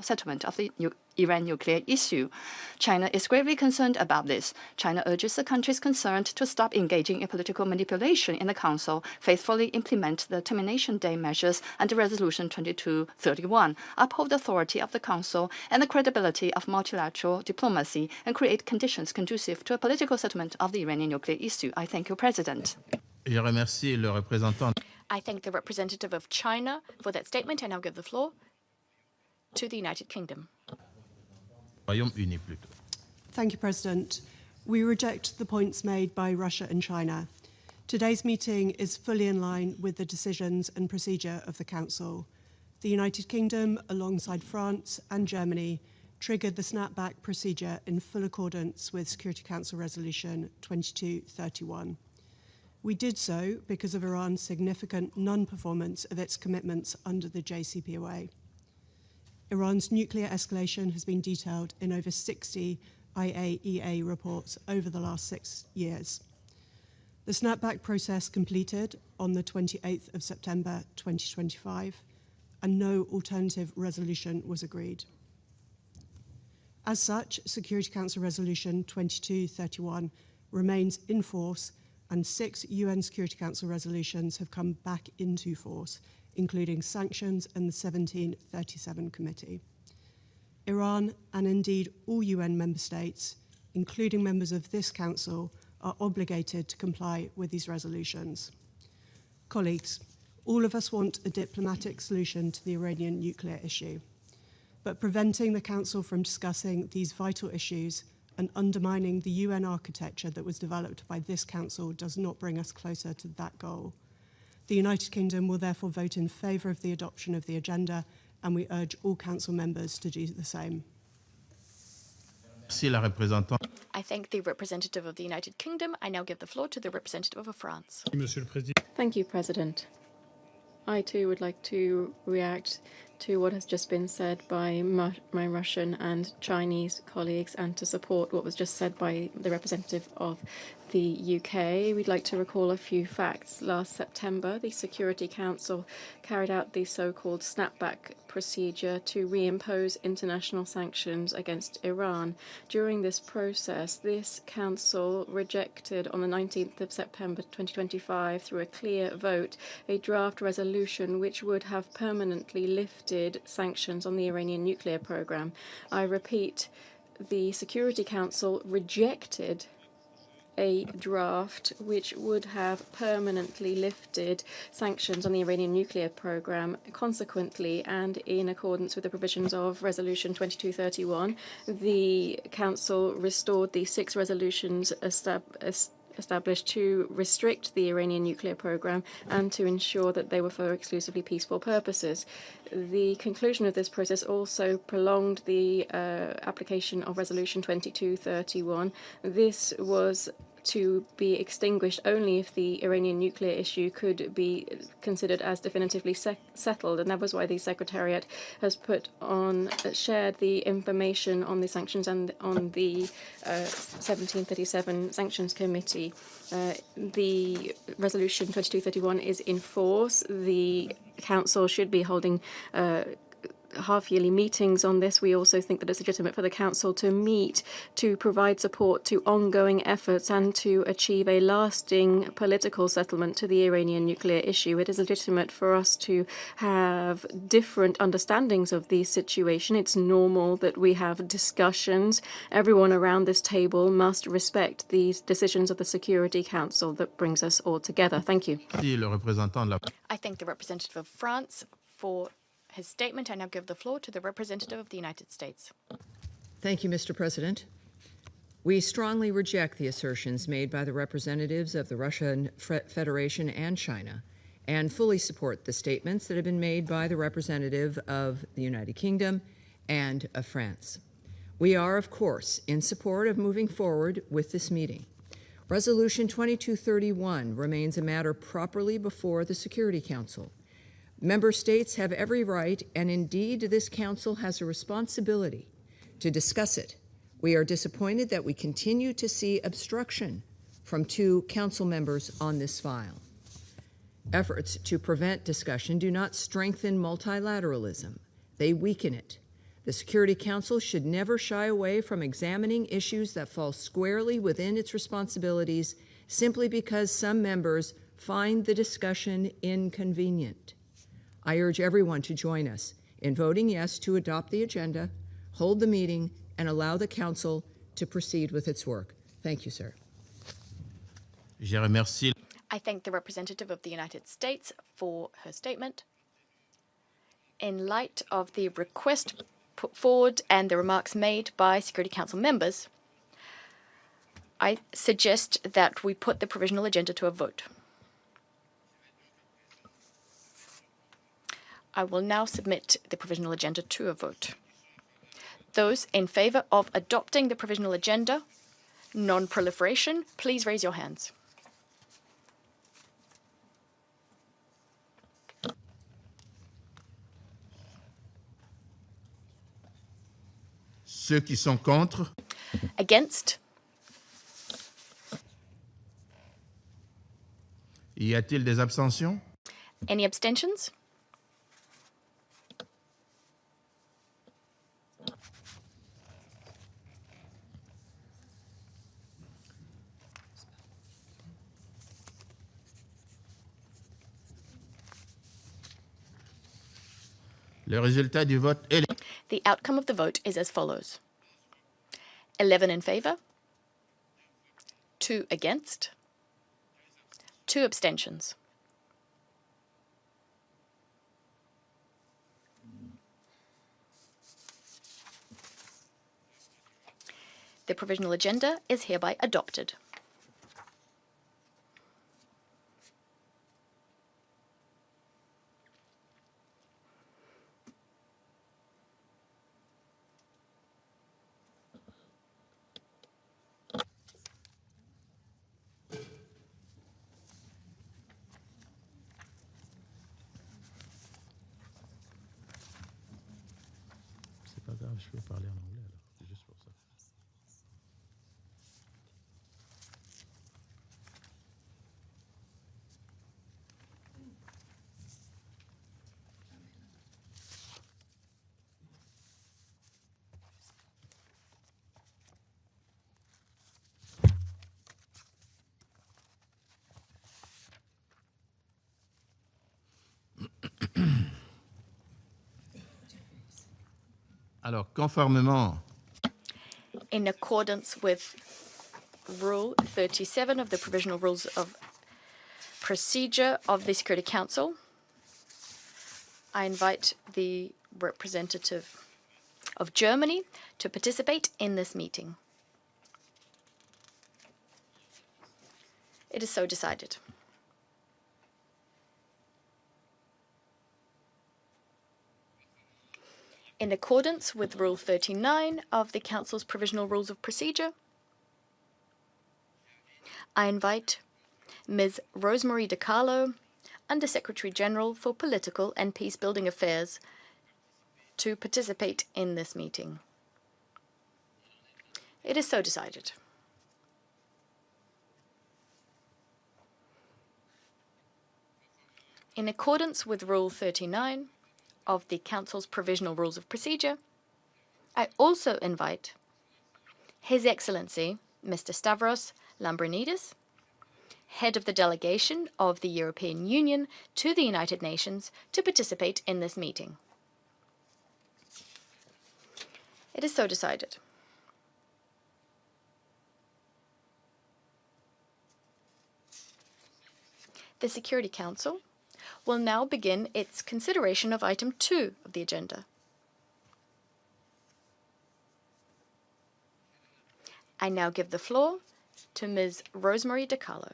settlement of the Iran nuclear issue. China is gravely concerned about this. China urges the countries concerned to stop engaging in political manipulation in the Council, faithfully implement the termination day measures under Resolution 2231, uphold the authority of the Council and the credibility of multilateral diplomacy, and create conditions conducive to a political settlement of the Iranian nuclear issue. I thank you, President. Je remercie le représentant. I thank the representative of China for that statement. I now give the floor to the United Kingdom. Royaume-Uni plutôt. Thank you, President. We reject the points made by Russia and China. Today's meeting is fully in line with the decisions and procedure of the Council. The United Kingdom, alongside France and Germany, triggered the snapback procedure in full accordance with Security Council Resolution 2231. We did so because of Iran's significant non-performance of its commitments under the JCPOA. Iran's nuclear escalation has been detailed in over 60 IAEA reports over the last 6 years. The snapback process completed on the 28th of September 2025, and no alternative resolution was agreed. As such, Security Council Resolution 2231 remains in force, and 6 UN Security Council resolutions have come back into force, including sanctions and the 1737 Committee. Iran, and indeed all UN member states, including members of this Council, are obligated to comply with these resolutions. Colleagues, all of us want a diplomatic solution to the Iranian nuclear issue, but preventing the Council from discussing these vital issues and undermining the UN architecture that was developed by this Council does not bring us closer to that goal. The United Kingdom will therefore vote in favour of the adoption of the agenda, and we urge all Council members to do the same. I thank the representative of the United Kingdom. I now give the floor to the representative of France. Thank you, President. I too would like to react to what has just been said by my Russian and Chinese colleagues, and to support what was just said by the representative of the UK. We'd like to recall a few facts. Last September, the Security Council carried out the so-called snapback procedure to reimpose international sanctions against Iran. During this process, this Council rejected on the 19th of September 2025, through a clear vote, a draft resolution which would have permanently lifted sanctions on the Iranian nuclear program. I repeat, the Security Council rejected a draft which would have permanently lifted sanctions on the Iranian nuclear program. Consequently, and in accordance with the provisions of Resolution 2231, the Council restored the 6 resolutions established to restrict the Iranian nuclear program and to ensure that they were for exclusively peaceful purposes. The conclusion of this process also prolonged the application of Resolution 2231. This was to be extinguished only if the Iranian nuclear issue could be considered as definitively settled, and that was why the Secretariat has shared the information on the sanctions and on the 1737 Sanctions Committee. The Resolution 2231 is in force. The Council should be holding half-yearly meetings on this. We also think that it's legitimate for the Council to meet to provide support to ongoing efforts and to achieve a lasting political settlement to the Iranian nuclear issue. It is legitimate for us to have different understandings of the situation. It's normal that we have discussions. Everyone around this table must respect these decisions of the Security Council that brings us all together. Thank you. I thank the representative of France for his statement. I now give the floor to the representative of the United States. Thank you, Mr. President. We strongly reject the assertions made by the representatives of the Russian Federation and China, and fully support the statements that have been made by the representative of the United Kingdom and of France. We are, of course, in support of moving forward with this meeting. Resolution 2231 remains a matter properly before the Security Council. Member states have every right, and indeed this Council has a responsibility, to discuss it. We are disappointed that we continue to see obstruction from 2 Council members on this file. Efforts to prevent discussion do not strengthen multilateralism. They weaken it. The Security Council should never shy away from examining issues that fall squarely within its responsibilities simply because some members find the discussion inconvenient. I urge everyone to join us in voting yes to adopt the agenda, hold the meeting, and allow the Council to proceed with its work. Thank you, sir. Je remercie. I thank the representative of the United States for her statement. In light of the request put forward and the remarks made by Security Council members, I suggest that we put the provisional agenda to a vote. I will now submit the provisional agenda to a vote. Those in favor of adopting the provisional agenda, non-proliferation, please raise your hands. Ceux qui sont contre, Against? y a-t-il des abstentions? Any abstentions? Le résultat du vote est... The outcome of the vote is as follows. 11 in favor, 2 against, 2 abstentions. The provisional agenda is hereby adopted. C'est pas grave, je peux parler en anglais alors. C'est juste pour ça. Alors, conformément In accordance with Rule 37 of the Provisional Rules of Procedure of the Security Council, I invite the representative of Germany to participate in this meeting. It is so decided. In accordance with Rule 39 of the Council's Provisional Rules of Procedure, I invite Ms. Rosemarie DiCarlo, Under Secretary General for Political and Peace-Building Affairs, to participate in this meeting. It is so decided. In accordance with Rule 39 of the Council's Provisional Rules of Procedure, I also invite His Excellency Mr. Stavros Lambrinidis, head of the delegation of the European Union to the United Nations, to participate in this meeting. It is so decided. The Security Council will now begin its consideration of item 2 of the agenda. I now give the floor to Ms. Rosemarie DiCarlo.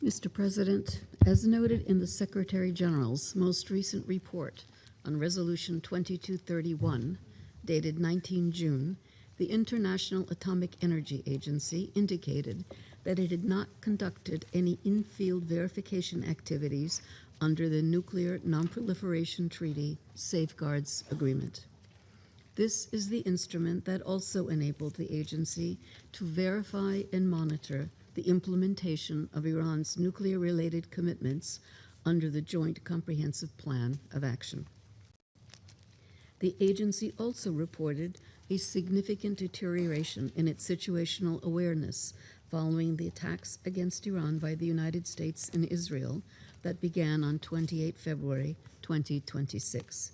Mr. President, as noted in the Secretary General's most recent report on Resolution 2231, dated 19 June, the International Atomic Energy Agency indicated that it had not conducted any in-field verification activities under the Nuclear Non-Proliferation Treaty Safeguards Agreement. This is the instrument that also enabled the agency to verify and monitor the implementation of Iran's nuclear-related commitments under the Joint Comprehensive Plan of Action. The agency also reported a significant deterioration in its situational awareness following the attacks against Iran by the United States and Israel that began on 28 February 2026.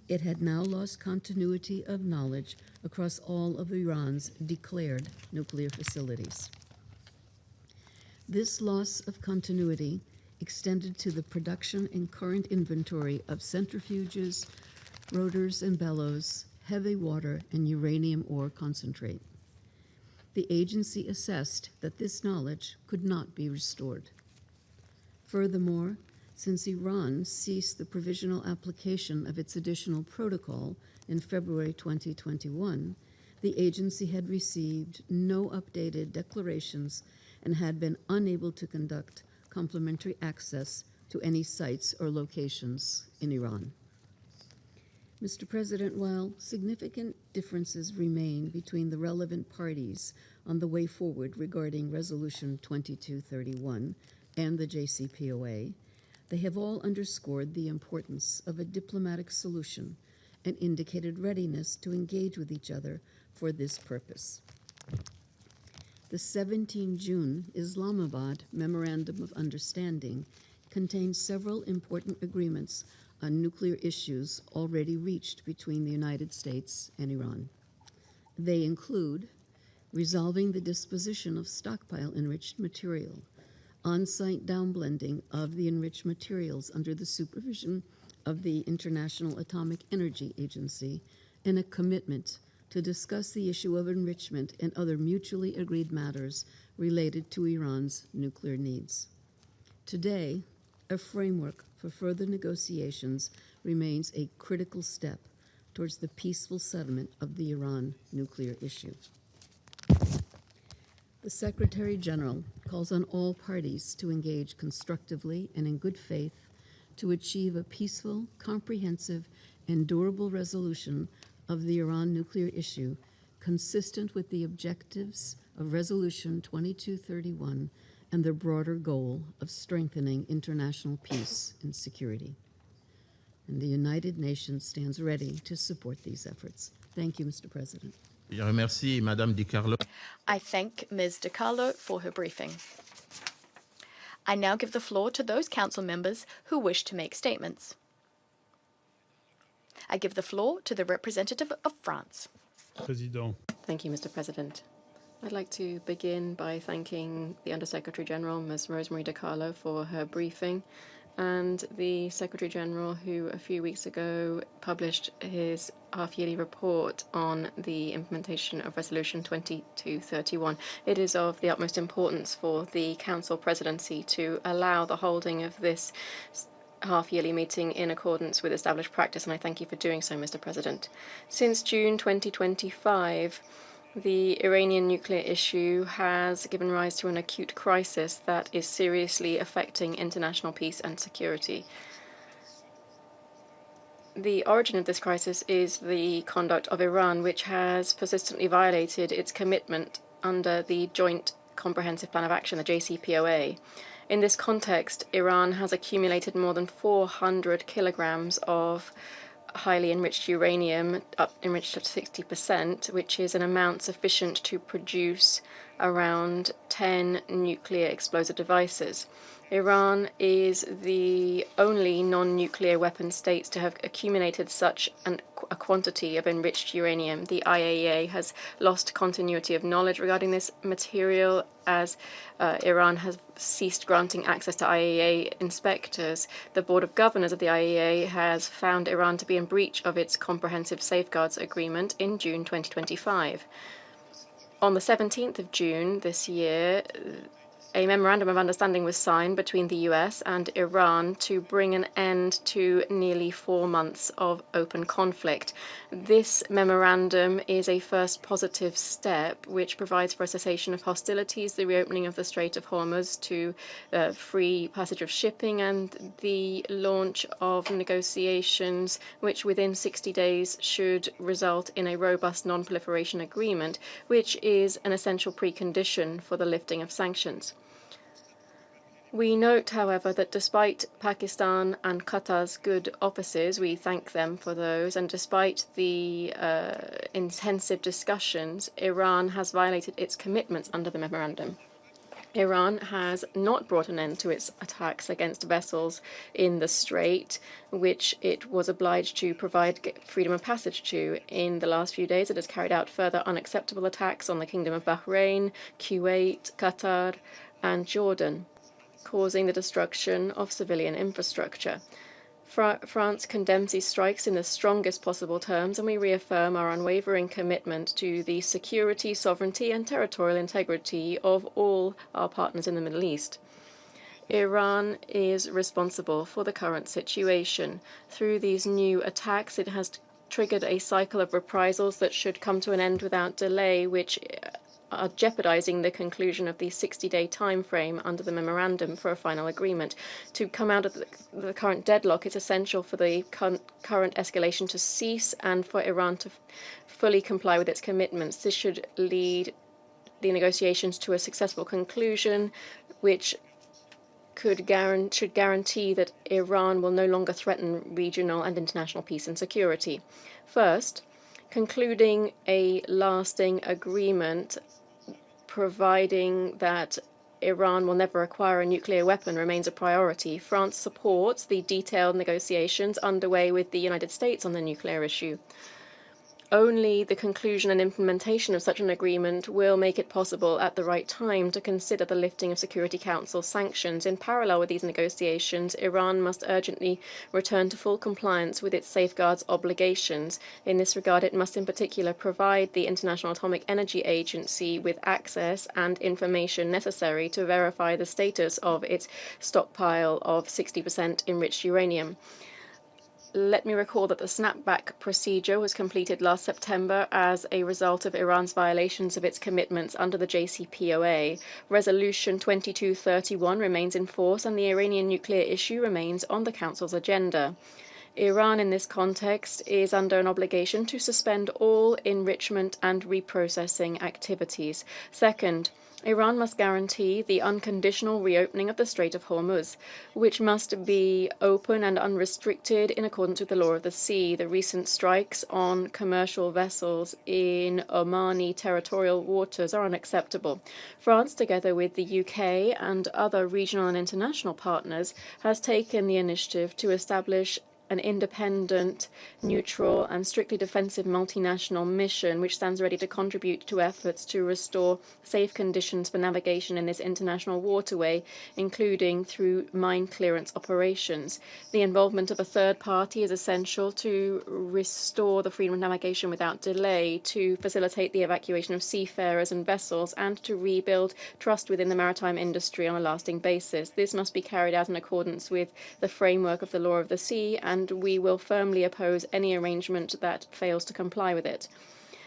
It had now lost continuity of knowledge across all of Iran's declared nuclear facilities. This loss of continuity extended to the production and current inventory of centrifuges, rotors and bellows, heavy water, and uranium ore concentrate. The agency assessed that this knowledge could not be restored. Furthermore, since Iran ceased the provisional application of its additional protocol in February 2021, the agency had received no updated declarations and had been unable to conduct complementary access to any sites or locations in Iran. Mr. President, while significant differences remain between the relevant parties on the way forward regarding Resolution 2231 and the JCPOA, they have all underscored the importance of a diplomatic solution and indicated readiness to engage with each other for this purpose. The 17 June Islamabad Memorandum of Understanding contains several important agreements on nuclear issues already reached between the United States and Iran. They include resolving the disposition of stockpile enriched material, on-site downblending of the enriched materials under the supervision of the International Atomic Energy Agency, and a commitment to discuss the issue of enrichment and other mutually agreed matters related to Iran's nuclear needs. Today, a framework for further negotiations remains a critical step towards the peaceful settlement of the Iran nuclear issue. The Secretary General calls on all parties to engage constructively and in good faith to achieve a peaceful, comprehensive, and durable resolution of the Iran nuclear issue consistent with the objectives of Resolution 2231 and the broader goal of strengthening international peace and security. And the United Nations stands ready to support these efforts. Thank you, Mr. President. Je remercie Madame Di Carlo. I thank Ms. DiCarlo for her briefing. I now give the floor to those council members who wish to make statements. I give the floor to the representative of France. Président. Thank you, Mr. President. I'd like to begin by thanking the Undersecretary General, Ms. Rosemary DiCarlo, for her briefing, and the Secretary General, who a few weeks ago published his half-yearly report on the implementation of Resolution 2231. It is of the utmost importance for the Council Presidency to allow the holding of this half-yearly meeting in accordance with established practice, and I thank you for doing so, Mr. President. Since June 2025, the Iranian nuclear issue has given rise to an acute crisis that is seriously affecting international peace and security. The origin of this crisis is the conduct of Iran, which has persistently violated its commitment under the Joint Comprehensive Plan of Action, the JCPOA. In this context, Iran has accumulated more than 400 kilograms of highly enriched uranium, enriched up to 60%, which is an amount sufficient to produce around 10 nuclear explosive devices. Iran is the only non-nuclear weapon states to have accumulated such a quantity of enriched uranium. The IAEA has lost continuity of knowledge regarding this material as Iran has ceased granting access to IAEA inspectors. The Board of Governors of the IAEA has found Iran to be in breach of its Comprehensive Safeguards Agreement in June 2025. On the 17th of June this year, a memorandum of understanding was signed between the US and Iran to bring an end to nearly 4 months of open conflict. This memorandum is a first positive step which provides for a cessation of hostilities, the reopening of the Strait of Hormuz to free passage of shipping, and the launch of negotiations which within 60 days should result in a robust non-proliferation agreement, which is an essential precondition for the lifting of sanctions. We note, however, that despite Pakistan and Qatar's good offices, we thank them for those, and despite the intensive discussions, Iran has violated its commitments under the memorandum. Iran has not brought an end to its attacks against vessels in the Strait, which it was obliged to provide freedom of passage to. In the last few days, it has carried out further unacceptable attacks on the Kingdom of Bahrain, Kuwait, Qatar, and Jordan, causing the destruction of civilian infrastructure. France condemns these strikes in the strongest possible terms, and we reaffirm our unwavering commitment to the security, sovereignty, and territorial integrity of all our partners in the Middle East. Iran is responsible for the current situation. Through these new attacks, it has triggered a cycle of reprisals that should come to an end without delay, which are jeopardizing the conclusion of the 60-day time frame under the memorandum for a final agreement. To come out of the current deadlock, it's essential for the current escalation to cease and for Iran to fully comply with its commitments. This should lead the negotiations to a successful conclusion, which should guarantee that Iran will no longer threaten regional and international peace and security. First, concluding a lasting agreement providing that Iran will never acquire a nuclear weapon remains a priority. France supports the detailed negotiations underway with the United States on the nuclear issue. Only the conclusion and implementation of such an agreement will make it possible at the right time to consider the lifting of Security Council sanctions. In parallel with these negotiations, Iran must urgently return to full compliance with its safeguards obligations. In this regard, it must in particular provide the International Atomic Energy Agency with access and information necessary to verify the status of its stockpile of 60% enriched uranium. Let me recall that the snapback procedure was completed last September as a result of Iran's violations of its commitments under the JCPOA. Resolution 2231 remains in force, and the Iranian nuclear issue remains on the Council's agenda. Iran, in this context, is under an obligation to suspend all enrichment and reprocessing activities. Second, Iran must guarantee the unconditional reopening of the Strait of Hormuz, which must be open and unrestricted in accordance with the law of the sea. The recent strikes on commercial vessels in Omani territorial waters are unacceptable. France, together with the UK and other regional and international partners, has taken the initiative to establish an independent, neutral, and strictly defensive multinational mission which stands ready to contribute to efforts to restore safe conditions for navigation in this international waterway, including through mine clearance operations. The involvement of a third party is essential to restore the freedom of navigation without delay, to facilitate the evacuation of seafarers and vessels, and to rebuild trust within the maritime industry on a lasting basis. This must be carried out in accordance with the framework of the law of the sea, and we will firmly oppose any arrangement that fails to comply with it.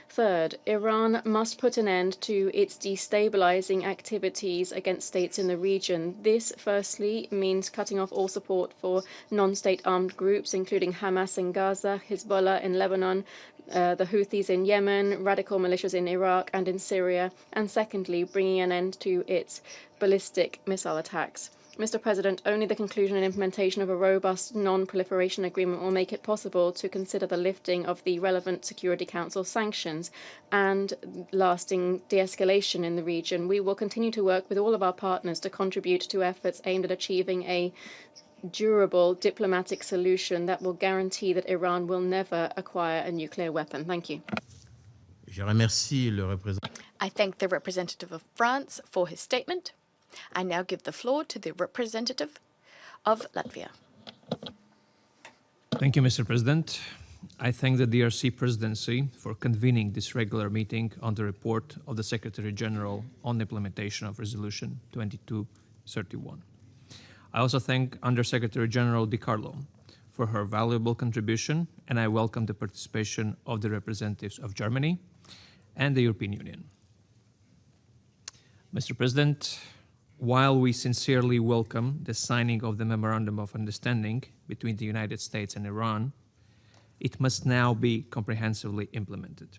Third, Iran must put an end to its destabilizing activities against states in the region. This, firstly, means cutting off all support for non-state armed groups, including Hamas in Gaza, Hezbollah in Lebanon, the Houthis in Yemen, radical militias in Iraq and in Syria, and secondly, bringing an end to its ballistic missile attacks. Mr. President, only the conclusion and implementation of a robust non-proliferation agreement will make it possible to consider the lifting of the relevant Security Council sanctions and lasting de-escalation in the region. We will continue to work with all of our partners to contribute to efforts aimed at achieving a durable diplomatic solution that will guarantee that Iran will never acquire a nuclear weapon. Thank you. I thank the representative of France for his statement. I now give the floor to the representative of Latvia. Thank you, Mr. President. I thank the DRC presidency for convening this regular meeting on the report of the Secretary General on the implementation of Resolution 2231. I also thank Undersecretary General Di Carlo for her valuable contribution, and I welcome the participation of the representatives of Germany and the European Union. Mr. President, while we sincerely welcome the signing of the Memorandum of Understanding between the United States and Iran, it must now be comprehensively implemented.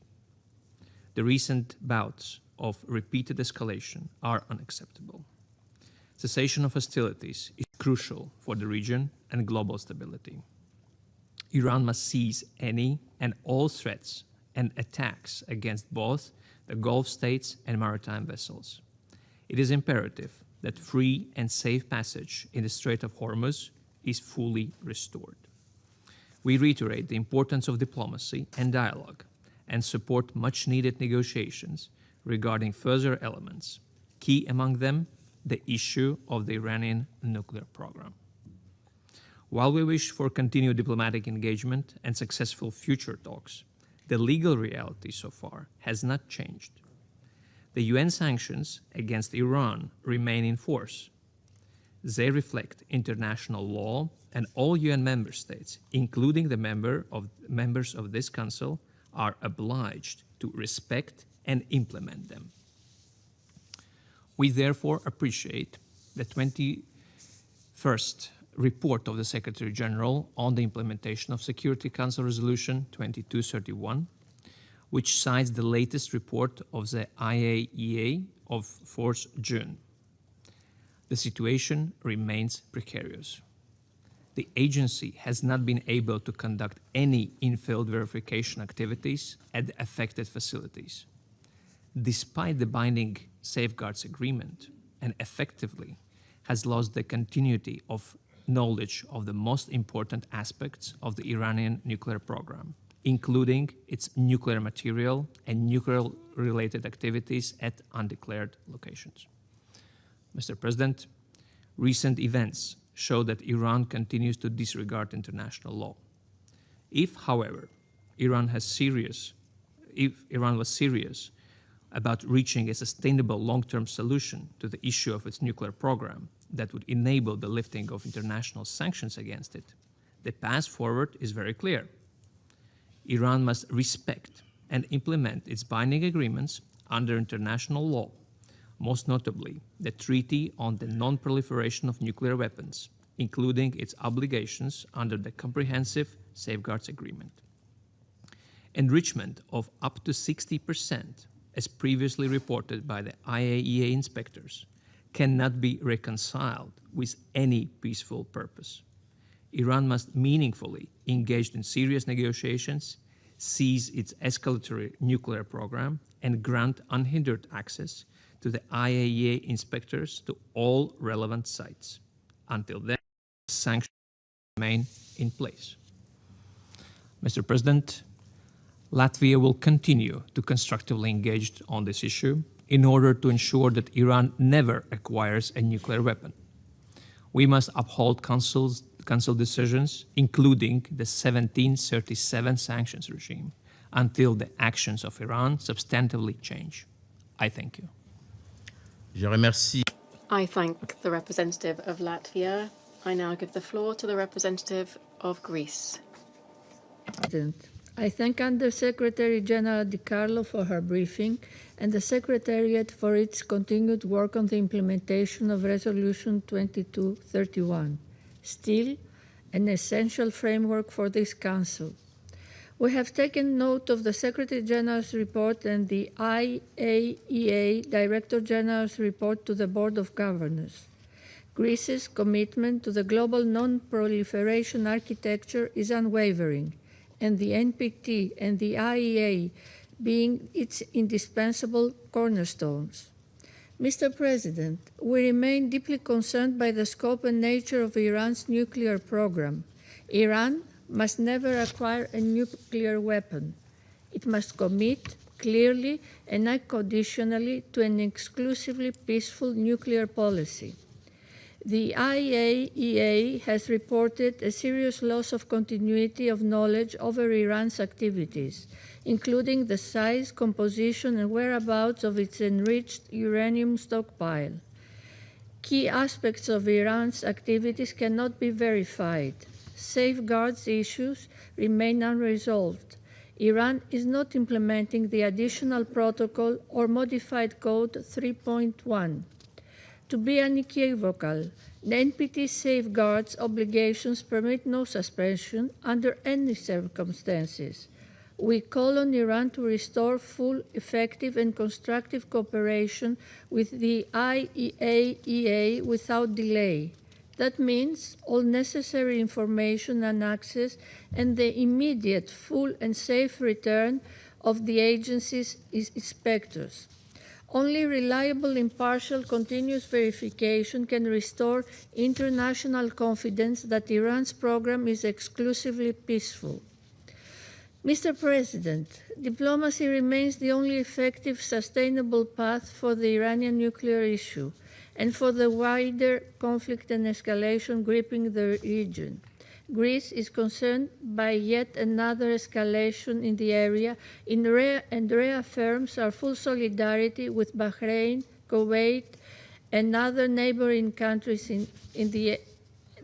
The recent bouts of repeated escalation are unacceptable. Cessation of hostilities is crucial for the region and global stability. Iran must cease any and all threats and attacks against both the Gulf states and maritime vessels. It is imperative that free and safe passage in the Strait of Hormuz is fully restored. We reiterate the importance of diplomacy and dialogue and support much-needed negotiations regarding further elements, key among them the issue of the Iranian nuclear program. While we wish for continued diplomatic engagement and successful future talks, the legal reality so far has not changed. The UN sanctions against Iran remain in force. They reflect international law, and all UN member states, including the members of this Council, are obliged to respect and implement them. We therefore appreciate the 21st report of the Secretary General on the implementation of Security Council Resolution 2231, which cites the latest report of the IAEA of 4th June. The situation remains precarious. The agency has not been able to conduct any in-field verification activities at the affected facilities. Despite the binding safeguards agreement, and effectively has lost the continuity of knowledge of the most important aspects of the Iranian nuclear program, including its nuclear material and nuclear-related activities at undeclared locations. Mr. President, recent events show that Iran continues to disregard international law. If, however, Iran was serious about reaching a sustainable long-term solution to the issue of its nuclear program that would enable the lifting of international sanctions against it, the path forward is very clear. Iran must respect and implement its binding agreements under international law, most notably the Treaty on the Non-Proliferation of Nuclear Weapons, including its obligations under the Comprehensive Safeguards Agreement. Enrichment of up to 60%, as previously reported by the IAEA inspectors, cannot be reconciled with any peaceful purpose. Iran must meaningfully engage in serious negotiations, cease its escalatory nuclear program, and grant unhindered access to the IAEA inspectors to all relevant sites. Until then, sanctions remain in place. Mr. President, Latvia will continue to constructively engage on this issue in order to ensure that Iran never acquires a nuclear weapon. We must uphold Council decisions, including the 1737 sanctions regime, until the actions of Iran substantively change. I thank you. Je remercie. I thank the representative of Latvia. I now give the floor to the representative of Greece. I thank Under-Secretary General Di Carlo for her briefing and the Secretariat for its continued work on the implementation of Resolution 2231, still an essential framework for this Council. We have taken note of the Secretary General's report and the IAEA Director General's report to the Board of Governors. Greece's commitment to the global non-proliferation architecture is unwavering, and the NPT and the IAEA being its indispensable cornerstones. Mr. President, we remain deeply concerned by the scope and nature of Iran's nuclear program. Iran must never acquire a nuclear weapon. It must commit clearly and unconditionally to an exclusively peaceful nuclear policy. The IAEA has reported a serious loss of continuity of knowledge over Iran's activities, including the size, composition, and whereabouts of its enriched uranium stockpile. Key aspects of Iran's activities cannot be verified. Safeguards issues remain unresolved. Iran is not implementing the additional protocol or modified code 3.1. To be unequivocal, the NPT safeguards obligations permit no suspension under any circumstances. We call on Iran to restore full, effective, and constructive cooperation with the IAEA without delay. That means all necessary information and access and the immediate, full, and safe return of the agency's inspectors. Only reliable, impartial, continuous verification can restore international confidence that Iran's program is exclusively peaceful. Mr. President, diplomacy remains the only effective, sustainable path for the Iranian nuclear issue and for the wider conflict and escalation gripping the region. Greece is concerned by yet another escalation in the area and reaffirms our full solidarity with Bahrain, Kuwait, and other neighboring countries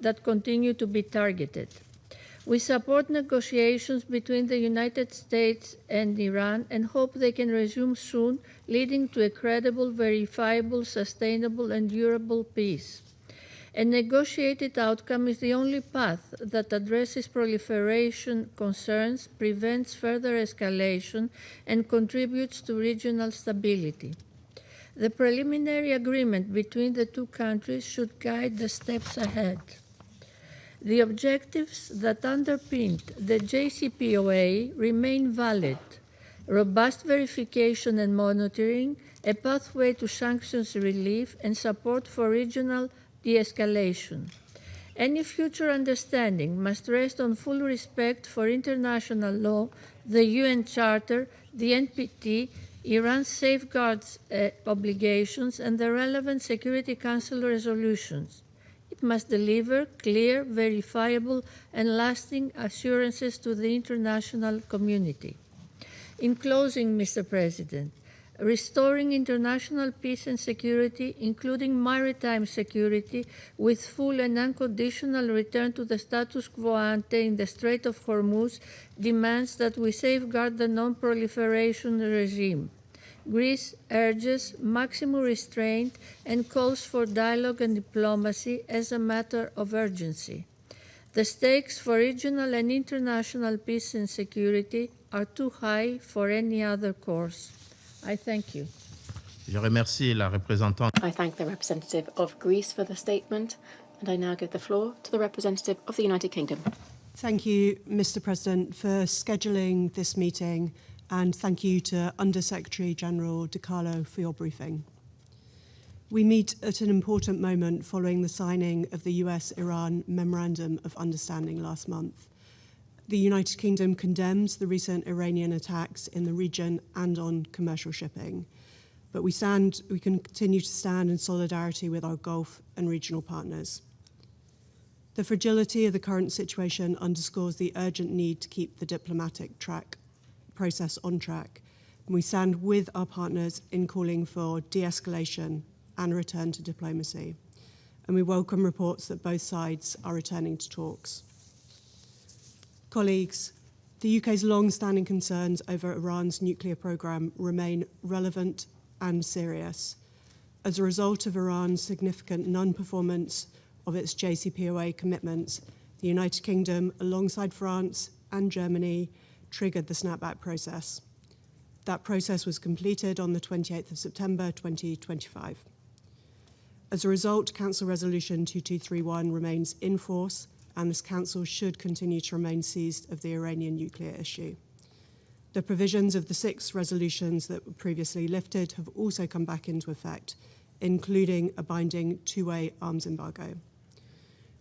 that continue to be targeted. We support negotiations between the United States and Iran and hope they can resume soon, leading to a credible, verifiable, sustainable, and durable peace. A negotiated outcome is the only path that addresses proliferation concerns, prevents further escalation, and contributes to regional stability. The preliminary agreement between the two countries should guide the steps ahead. The objectives that underpinned the JCPOA remain valid: robust verification and monitoring, a pathway to sanctions relief, and support for regional de-escalation. Any future understanding must rest on full respect for international law, the UN Charter, the NPT, Iran's safeguards obligations, and the relevant Security Council resolutions. It must deliver clear, verifiable, and lasting assurances to the international community. In closing, Mr. President, restoring international peace and security, including maritime security, with full and unconditional return to the status quo ante in the Strait of Hormuz, demands that we safeguard the non-proliferation regime. Greece urges maximum restraint and calls for dialogue and diplomacy as a matter of urgency. The stakes for regional and international peace and security are too high for any other course. I thank you. Je remercie la représentante. I thank the representative of Greece for the statement, and I now give the floor to the representative of the United Kingdom. Thank you, Mr. President, for scheduling this meeting, and thank you to Under-Secretary General De Carlo for your briefing. We meet at an important moment following the signing of the US-Iran Memorandum of Understanding last month. The United Kingdom condemns the recent Iranian attacks in the region and on commercial shipping, but we continue to stand in solidarity with our Gulf and regional partners. The fragility of the current situation underscores the urgent need to keep the diplomatic process on track, and we stand with our partners in calling for de-escalation and return to diplomacy, and we welcome reports that both sides are returning to talks. Colleagues, the UK's long-standing concerns over Iran's nuclear programme remain relevant and serious. As a result of Iran's significant non-performance of its JCPOA commitments, the United Kingdom, alongside France and Germany, triggered the snapback process. That process was completed on the 28th of September 2025. As a result, Council Resolution 2231 remains in force, and this Council should continue to remain seized of the Iranian nuclear issue. The provisions of the 6 resolutions that were previously lifted have also come back into effect, including a binding two-way arms embargo.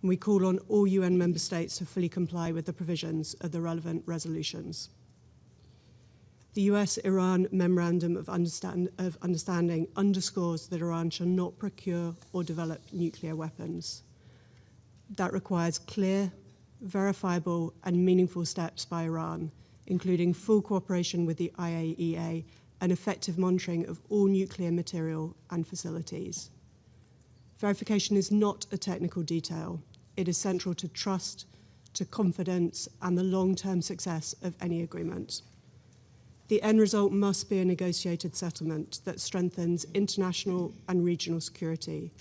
And we call on all UN member states to fully comply with the provisions of the relevant resolutions. The US-Iran Memorandum of Understanding underscores that Iran shall not procure or develop nuclear weapons. That requires clear, verifiable, and meaningful steps by Iran, including full cooperation with the IAEA and effective monitoring of all nuclear material and facilities. Verification is not a technical detail. It is central to trust, to confidence, and the long-term success of any agreement. The end result must be a negotiated settlement that strengthens international and regional security,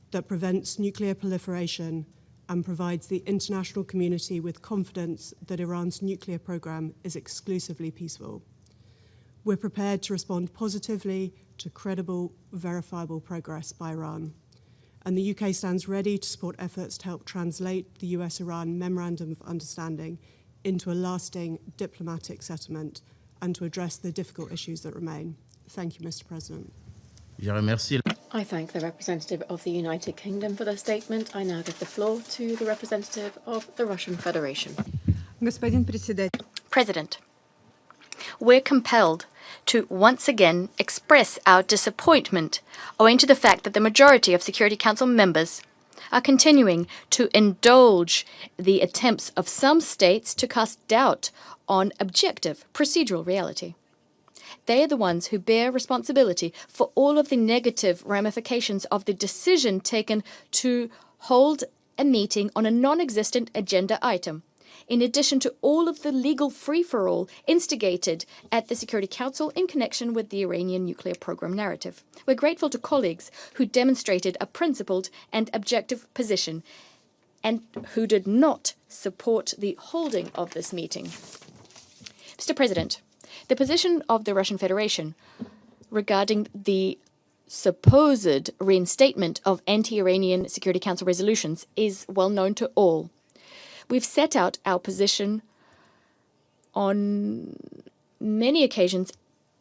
that prevents nuclear proliferation, and provides the international community with confidence that Iran's nuclear program is exclusively peaceful. We're prepared to respond positively to credible, verifiable progress by Iran. And the UK stands ready to support efforts to help translate the US-Iran Memorandum of Understanding into a lasting diplomatic settlement and to address the difficult issues that remain. Thank you, Mr. President. Je remercie. I thank the representative of the United Kingdom for their statement. I now give the floor to the representative of the Russian Federation. President, we're compelled to once again express our disappointment owing to the fact that the majority of Security Council members are continuing to indulge the attempts of some states to cast doubt on objective procedural reality. They are the ones who bear responsibility for all of the negative ramifications of the decision taken to hold a meeting on a non-existent agenda item, in addition to all of the legal free-for-all instigated at the Security Council in connection with the Iranian nuclear program narrative. We're grateful to colleagues who demonstrated a principled and objective position and who did not support the holding of this meeting. Mr. President, the position of the Russian Federation regarding the supposed reinstatement of anti-Iranian Security Council resolutions is well known to all. We've set out our position on many occasions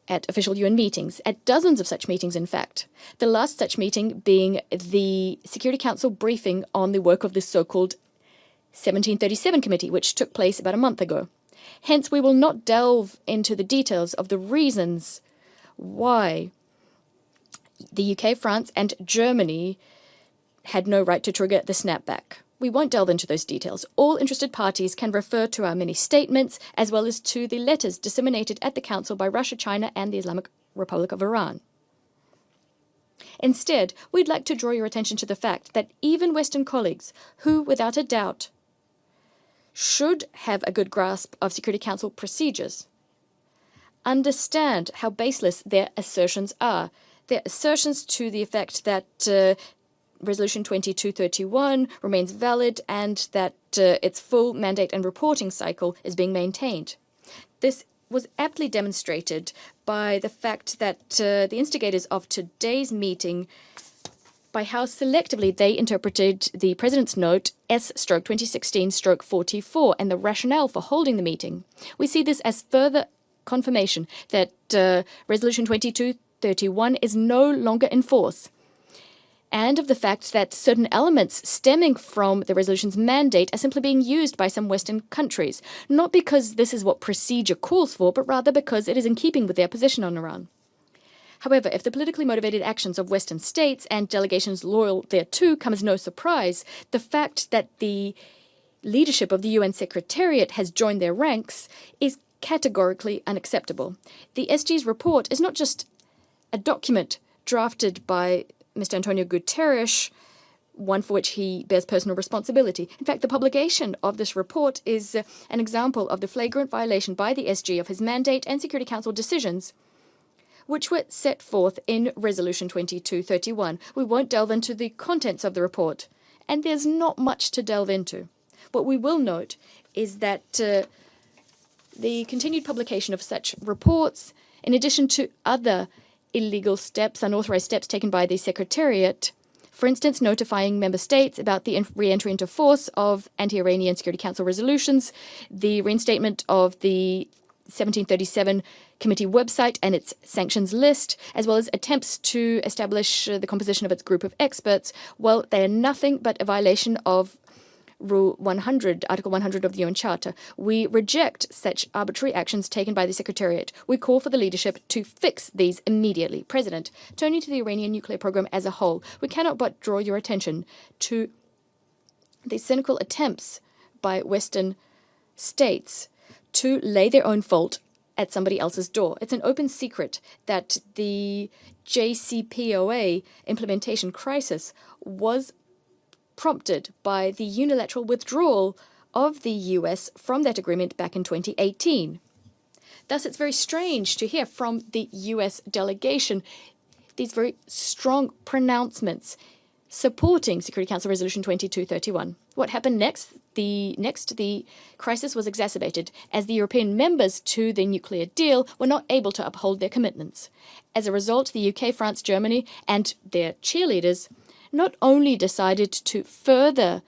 at official UN meetings, at dozens of such meetings, in fact. The last such meeting being the Security Council briefing on the work of the so-called 1737 Committee, which took place about a month ago. Hence, we will not delve into the details of the reasons why the UK, France, and Germany had no right to trigger the snapback. We won't delve into those details. All interested parties can refer to our many statements, as well as to the letters disseminated at the Council by Russia, China, and the Islamic Republic of Iran. Instead, we'd like to draw your attention to the fact that even Western colleagues, who, without a doubt, should have a good grasp of Security Council procedures, understand how baseless their assertions are. Their assertions to the effect that Resolution 2231 remains valid and that its full mandate and reporting cycle is being maintained. This was aptly demonstrated by the fact that the instigators of today's meeting, by how selectively they interpreted the President's note S/2016/44 and the rationale for holding the meeting. We see this as further confirmation that Resolution 2231 is no longer in force, and of the fact that certain elements stemming from the resolution's mandate are simply being used by some Western countries, not because this is what procedure calls for, but rather because it is in keeping with their position on Iran. However, if the politically motivated actions of Western states and delegations loyal thereto come as no surprise, the fact that the leadership of the UN Secretariat has joined their ranks is categorically unacceptable. The SG's report is not just a document drafted by Mr. Antonio Guterres, one for which he bears personal responsibility. In fact, the publication of this report is an example of the flagrant violation by the SG of his mandate and Security Council decisions, which were set forth in Resolution 2231. We won't delve into the contents of the report, and there's not much to delve into. What we will note is that the continued publication of such reports, in addition to other illegal steps, unauthorized steps taken by the Secretariat, for instance, notifying member states about the re-entry into force of anti-Iranian Security Council resolutions, the reinstatement of the 1737 Committee website and its sanctions list, as well as attempts to establish the composition of its group of experts, well, they are nothing but a violation of Rule 100, Article 100 of the UN Charter. We reject such arbitrary actions taken by the Secretariat. We call for the leadership to fix these immediately. President, turning to the Iranian nuclear program as a whole, we cannot but draw your attention to the cynical attempts by Western states to lay their own fault at somebody else's door. It's an open secret that the JCPOA implementation crisis was prompted by the unilateral withdrawal of the US from that agreement back in 2018. Thus, it's very strange to hear from the US delegation these very strong pronouncements supporting Security Council Resolution 2231. What happened next? The crisis was exacerbated as the European members to the nuclear deal were not able to uphold their commitments. As a result, the UK, France, Germany, and their cheerleaders not only decided to further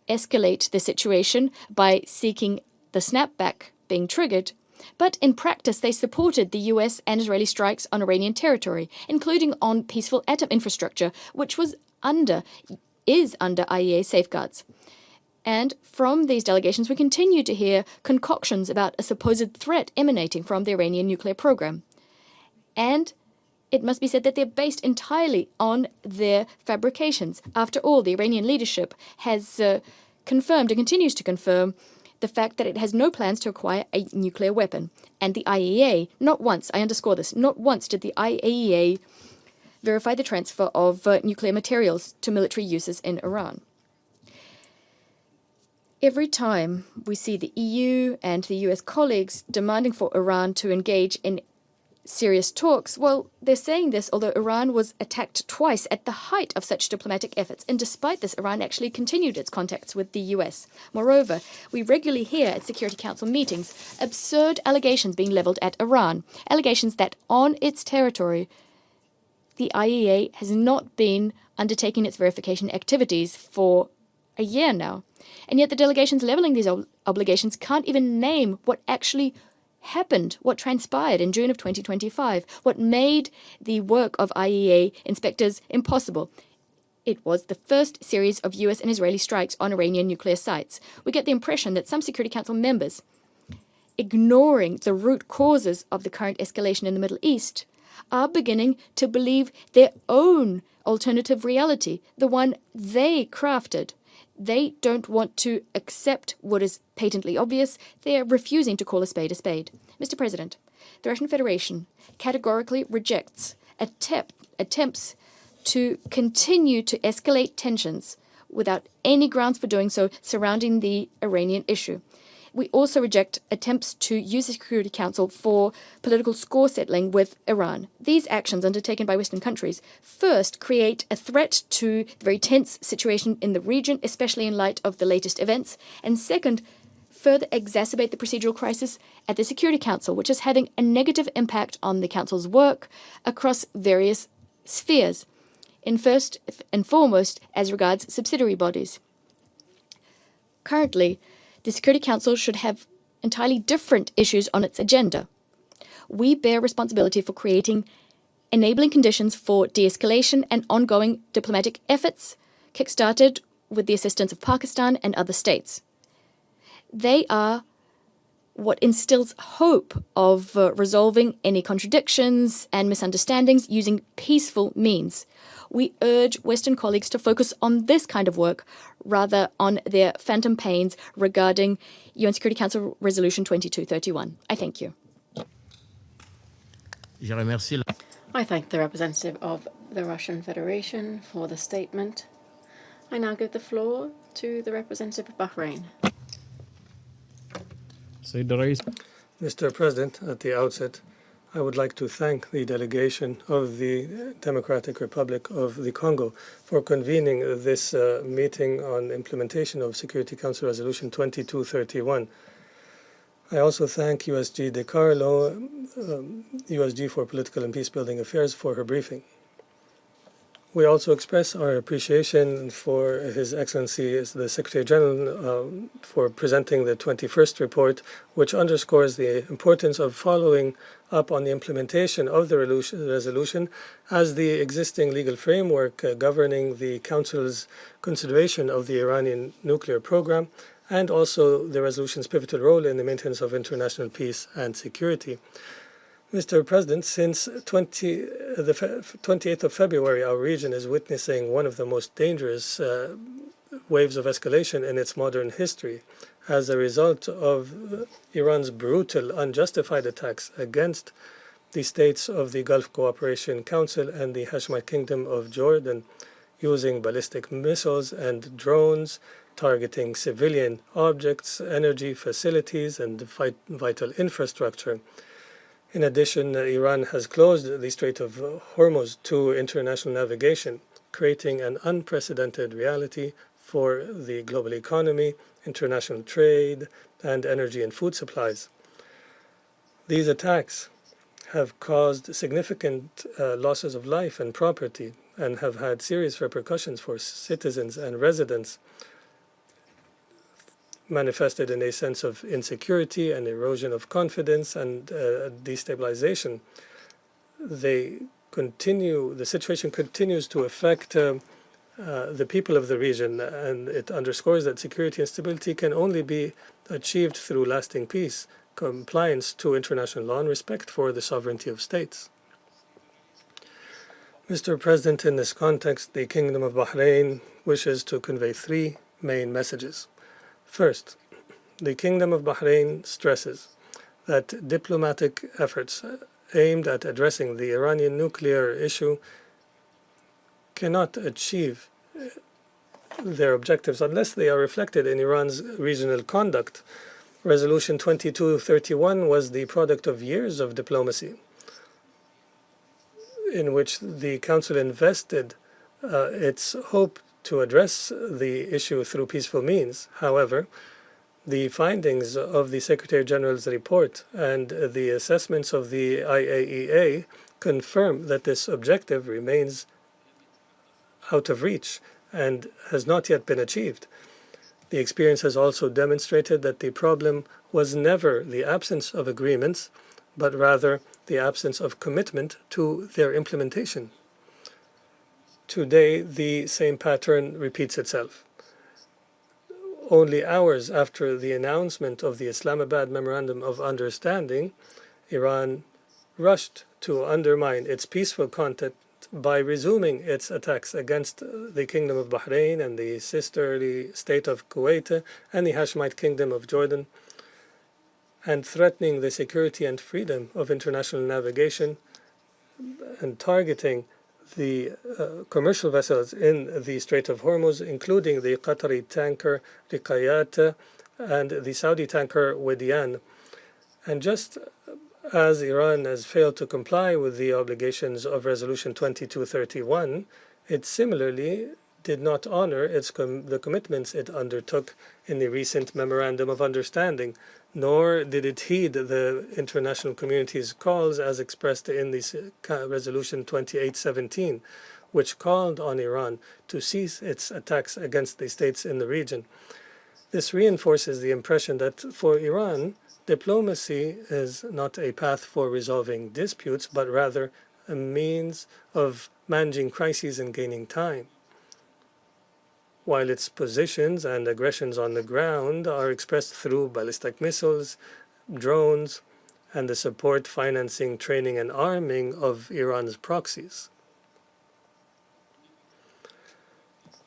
escalate the situation by seeking the snapback being triggered, but in practice they supported the US and Israeli strikes on Iranian territory, including on peaceful atom infrastructure, which is under IAEA safeguards. And from these delegations, we continue to hear concoctions about a supposed threat emanating from the Iranian nuclear program. And it must be said that they're based entirely on their fabrications. After all, the Iranian leadership has confirmed and continues to confirm the fact that it has no plans to acquire a nuclear weapon. And the IAEA, not once, I underscore this, not once did the IAEA verify the transfer of nuclear materials to military uses in Iran. Every time we see the EU and the US colleagues demanding for Iran to engage in serious talks, well, they're saying this although Iran was attacked twice at the height of such diplomatic efforts, and despite this, Iran actually continued its contacts with the US. Moreover, we regularly hear at Security Council meetings absurd allegations being leveled at Iran, allegations that on its territory, the IAEA has not been undertaking its verification activities for a year now. And yet the delegations leveling these obligations can't even name what actually happened, what transpired in June of 2025, what made the work of IAEA inspectors impossible. It was the first series of US and Israeli strikes on Iranian nuclear sites. We get the impression that some Security Council members, ignoring the root causes of the current escalation in the Middle East, are beginning to believe their own alternative reality, the one they crafted. They don't want to accept what is patently obvious. They are refusing to call a spade a spade. Mr. President, the Russian Federation categorically rejects attempts to continue to escalate tensions without any grounds for doing so surrounding the Iranian issue. We also reject attempts to use the Security Council for political score settling with Iran. These actions undertaken by Western countries first create a threat to the very tense situation in the region, especially in light of the latest events, and second, further exacerbate the procedural crisis at the Security Council, which is having a negative impact on the Council's work across various spheres, in first and foremost as regards subsidiary bodies. Currently, the Security Council should have entirely different issues on its agenda. We bear responsibility for creating enabling conditions for de-escalation and ongoing diplomatic efforts, kick-started with the assistance of Pakistan and other states. They are what instills hope of resolving any contradictions and misunderstandings using peaceful means. We urge Western colleagues to focus on this kind of work rather on their phantom pains regarding UN Security Council Resolution 2231. I thank you. I thank the representative of the Russian Federation for the statement. I now give the floor to the representative of Bahrain. Mr. President, at the outset, I would like to thank the delegation of the Democratic Republic of the Congo for convening this meeting on implementation of Security Council Resolution 2231. I also thank USG De Carlo, USG for Political and Peacebuilding Affairs, for her briefing. We also express our appreciation for His Excellency the Secretary General for presenting the 21st report, which underscores the importance of following up on the implementation of the resolution as the existing legal framework governing the Council's consideration of the Iranian nuclear program, and also the resolution's pivotal role in the maintenance of international peace and security. Mr. President, since the 28th of February, our region is witnessing one of the most dangerous waves of escalation in its modern history as a result of Iran's brutal, unjustified attacks against the states of the Gulf Cooperation Council and the Hashemite Kingdom of Jordan, using ballistic missiles and drones, targeting civilian objects, energy facilities, and vital infrastructure. In addition, Iran has closed the Strait of Hormuz to international navigation, creating an unprecedented reality for the global economy, international trade, and energy and food supplies. These attacks have caused significant losses of life and property and have had serious repercussions for citizens and residents, manifested in a sense of insecurity and erosion of confidence and destabilization. The situation continues to affect the people of the region, and it underscores that security and stability can only be achieved through lasting peace, compliance to international law, and respect for the sovereignty of states. Mr. President, in this context, the Kingdom of Bahrain wishes to convey three main messages. First, the Kingdom of Bahrain stresses that diplomatic efforts aimed at addressing the Iranian nuclear issue cannot achieve their objectives unless they are reflected in Iran's regional conduct. Resolution 2231 was the product of years of diplomacy, in which the Council invested its hope to address the issue through peaceful means. However, the findings of the Secretary General's report and the assessments of the IAEA confirm that this objective remains out of reach and has not yet been achieved. The experience has also demonstrated that the problem was never the absence of agreements, but rather the absence of commitment to their implementation. Today, the same pattern repeats itself. Only hours after the announcement of the Islamabad Memorandum of Understanding, Iran rushed to undermine its peaceful content by resuming its attacks against the Kingdom of Bahrain and the sisterly state of Kuwait and the Hashemite Kingdom of Jordan, and threatening the security and freedom of international navigation and targeting the commercial vessels in the Strait of Hormuz, including the Qatari tanker Riqayat and the Saudi tanker Wadian. And just as Iran has failed to comply with the obligations of Resolution 2231, it similarly did not honor the commitments it undertook in the recent Memorandum of Understanding, nor did it heed the international community's calls as expressed in this Resolution 2817, which called on Iran to cease its attacks against the states in the region. This reinforces the impression that for Iran, diplomacy is not a path for resolving disputes, but rather a means of managing crises and gaining time. While its positions and aggressions on the ground are expressed through ballistic missiles, drones, and the support, financing, training, and arming of Iran's proxies.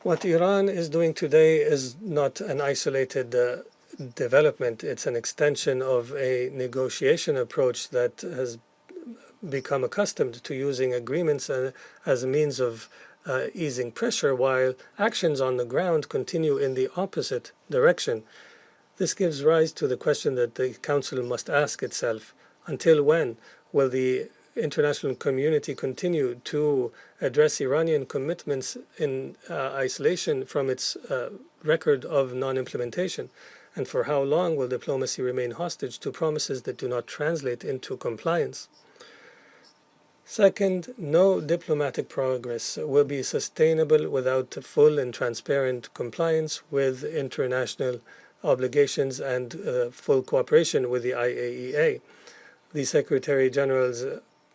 What Iran is doing today is not an isolated development. It's an extension of a negotiation approach that has become accustomed to using agreements as a means of easing pressure, while actions on the ground continue in the opposite direction. This gives rise to the question that the Council must ask itself: until when will the international community continue to address Iranian commitments in isolation from its record of non-implementation? And for how long will diplomacy remain hostage to promises that do not translate into compliance? Second, no diplomatic progress will be sustainable without full and transparent compliance with international obligations and full cooperation with the IAEA. The Secretary General's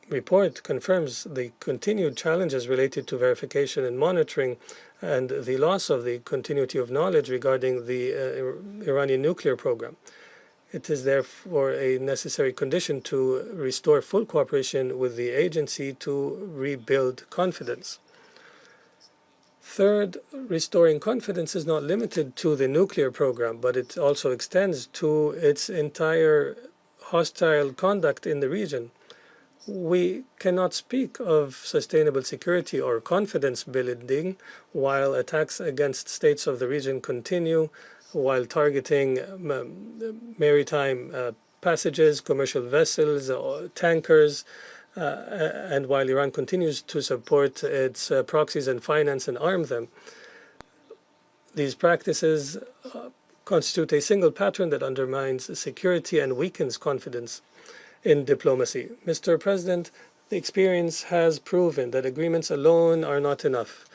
report confirms the continued challenges related to verification and monitoring and the loss of the continuity of knowledge regarding the Iranian nuclear program. It is therefore a necessary condition to restore full cooperation with the agency to rebuild confidence. Third, restoring confidence is not limited to the nuclear program, but it also extends to its entire hostile conduct in the region. We cannot speak of sustainable security or confidence building while attacks against states of the region continue, while targeting maritime passages, commercial vessels, tankers, and while Iran continues to support its proxies and finance and arm them. These practices constitute a single pattern that undermines security and weakens confidence in diplomacy. Mr. President, the experience has proven that agreements alone are not enough.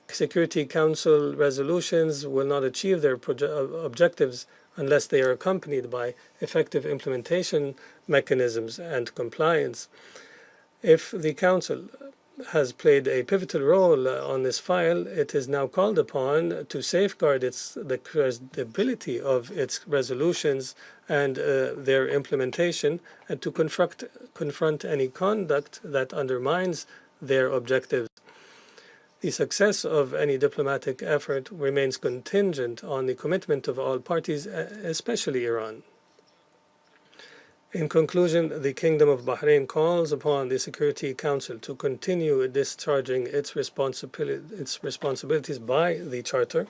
Security Council resolutions will not achieve their objectives unless they are accompanied by effective implementation mechanisms and compliance. If the Council has played a pivotal role on this file, it is now called upon to safeguard the credibility of its resolutions and their implementation, and to confront any conduct that undermines their objectives. The success of any diplomatic effort remains contingent on the commitment of all parties, especially Iran. In conclusion, the Kingdom of Bahrain calls upon the Security Council to continue discharging its responsibilities by the Charter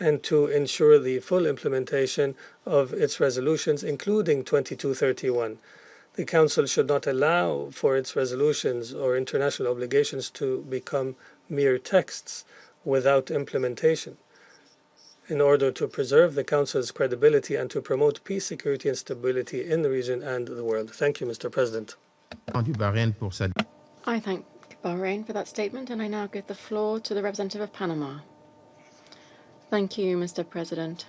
and to ensure the full implementation of its resolutions, including 2231. The Council should not allow for its resolutions or international obligations to become mere texts without implementation. In order to preserve the Council's credibility and to promote peace, security, and stability in the region and the world. Thank you, Mr. President. I thank Bahrain for that statement, and I now give the floor to the representative of Panama. Thank you, Mr. President.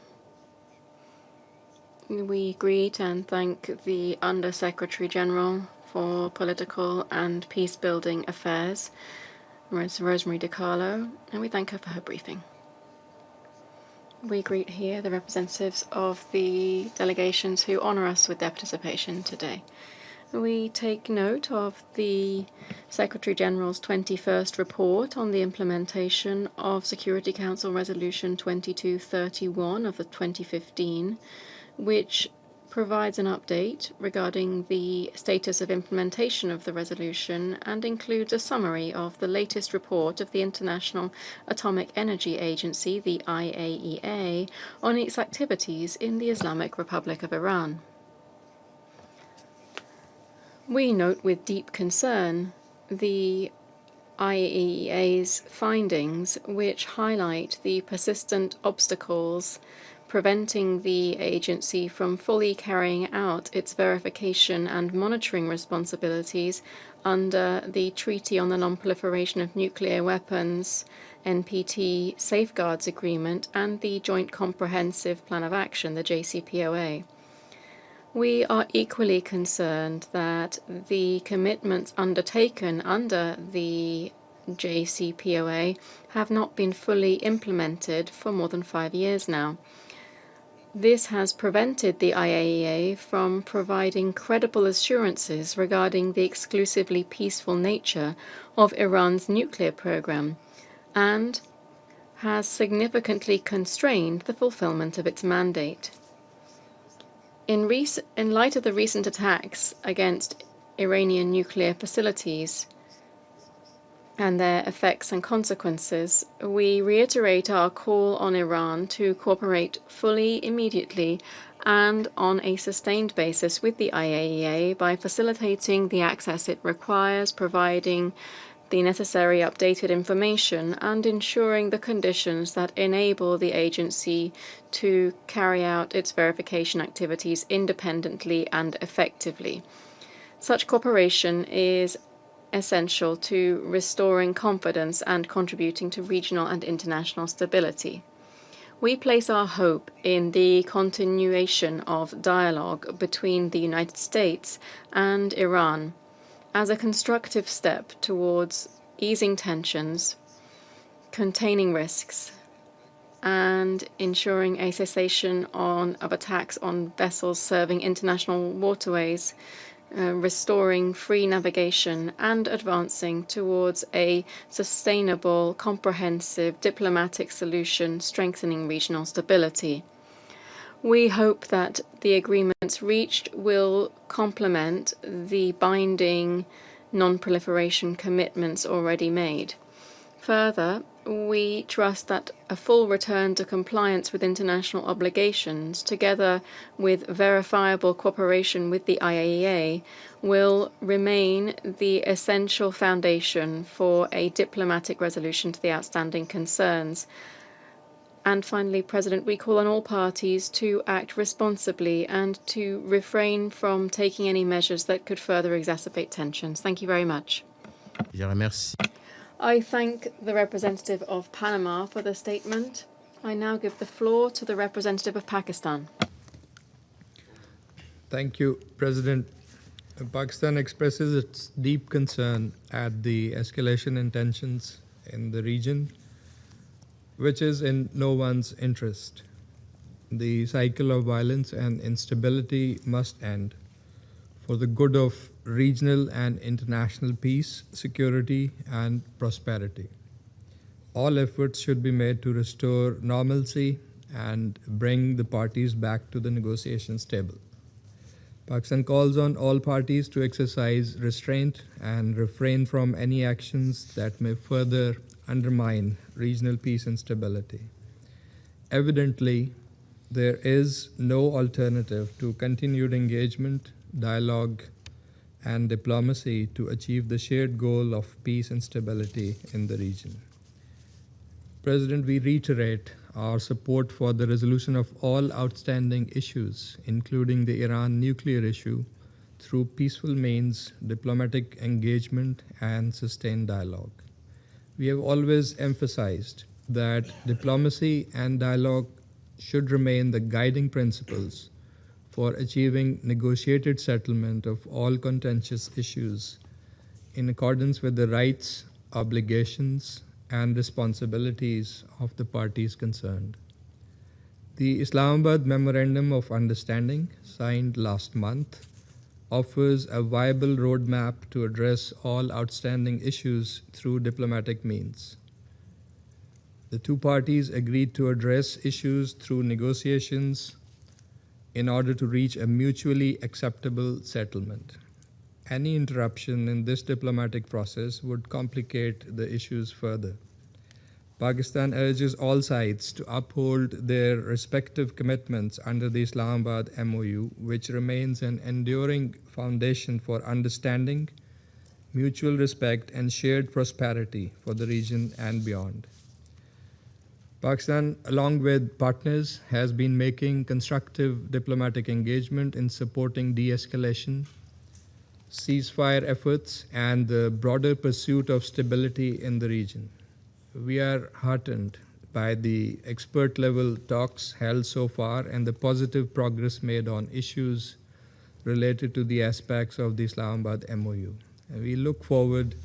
We greet and thank the Under-Secretary General for Political and Peace-Building Affairs, Ms. Rosemary DiCarlo, and we thank her for her briefing. We greet here the representatives of the delegations who honour us with their participation today. We take note of the Secretary-General's 21st report on the implementation of Security Council Resolution 2231 of the 2015, which provides an update regarding the status of implementation of the resolution and includes a summary of the latest report of the International Atomic Energy Agency, the IAEA, on its activities in the Islamic Republic of Iran. We note with deep concern the IAEA's findings, which highlight the persistent obstacles preventing the agency from fully carrying out its verification and monitoring responsibilities under the Treaty on the Non-Proliferation of Nuclear Weapons, NPT Safeguards Agreement, and the Joint Comprehensive Plan of Action, the JCPOA. We are equally concerned that the commitments undertaken under the JCPOA have not been fully implemented for more than 5 years now. This has prevented the IAEA from providing credible assurances regarding the exclusively peaceful nature of Iran's nuclear program and has significantly constrained the fulfillment of its mandate. In light of the recent attacks against Iranian nuclear facilities and their effects and consequences, we reiterate our call on Iran to cooperate fully, immediately, and on a sustained basis with the IAEA by facilitating the access it requires, providing the necessary updated information, and ensuring the conditions that enable the agency to carry out its verification activities independently and effectively. Such cooperation is essential to restoring confidence and contributing to regional and international stability. We place our hope in the continuation of dialogue between the United States and Iran as a constructive step towards easing tensions, containing risks, and ensuring a cessation of attacks on vessels serving international waterways, restoring free navigation, and advancing towards a sustainable, comprehensive diplomatic solution strengthening regional stability. We hope that the agreements reached will complement the binding non-proliferation commitments already made. Further, we trust that a full return to compliance with international obligations, together with verifiable cooperation with the IAEA, will remain the essential foundation for a diplomatic resolution to the outstanding concerns And finally, President, we call on all parties to act responsibly and to refrain from taking any measures that could further exacerbate tensions. Thank you very much. Je remercie. I thank the representative of Panama for the statement. I now give the floor to the representative of Pakistan. Thank you, President. Pakistan expresses its deep concern at the escalation in tensions in the region, which is in no one's interest. The cycle of violence and instability must end for the good of regional and international peace, security, and prosperity. All efforts should be made to restore normalcy and bring the parties back to the negotiations table. Pakistan calls on all parties to exercise restraint and refrain from any actions that may further undermine regional peace and stability. Evidently, there is no alternative to continued engagement, dialogue, and diplomacy to achieve the shared goal of peace and stability in the region. President, we reiterate our support for the resolution of all outstanding issues, including the Iran nuclear issue, through peaceful means, diplomatic engagement, and sustained dialogue. We have always emphasized that diplomacy and dialogue should remain the guiding principles for achieving negotiated settlement of all contentious issues in accordance with the rights, obligations, and responsibilities of the parties concerned. The Islamabad Memorandum of Understanding, signed last month, offers a viable roadmap to address all outstanding issues through diplomatic means. The two parties agreed to address issues through negotiations in order to reach a mutually acceptable settlement. Any interruption in this diplomatic process would complicate the issues further. Pakistan urges all sides to uphold their respective commitments under the Islamabad MOU, which remains an enduring foundation for understanding, mutual respect, and shared prosperity for the region and beyond. Pakistan, along with partners, has been making constructive diplomatic engagement in supporting de-escalation, ceasefire efforts, and the broader pursuit of stability in the region. We are heartened by the expert-level talks held so far and the positive progress made on issues related to the aspects of the Islamabad MOU. And we look forward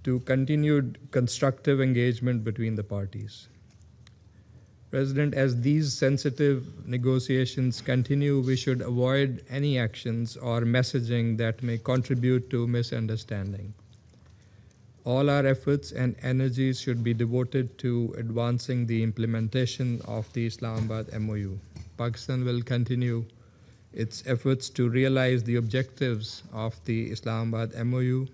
to continued constructive engagement between the parties. President, as these sensitive negotiations continue, we should avoid any actions or messaging that may contribute to misunderstanding. All our efforts and energies should be devoted to advancing the implementation of the Islamabad MOU. Pakistan will continue its efforts to realize the objectives of the Islamabad MOU,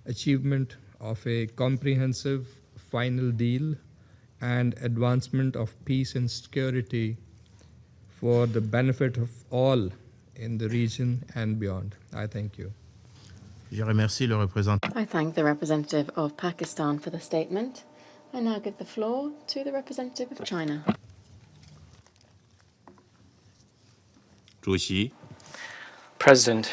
achievement of a comprehensive final deal, and advancement of peace and security for the benefit of all in the region and beyond. I thank you. Je remercie le représentant. I thank the representative of Pakistan for the statement. I now give the floor to the representative of China. 主席 President,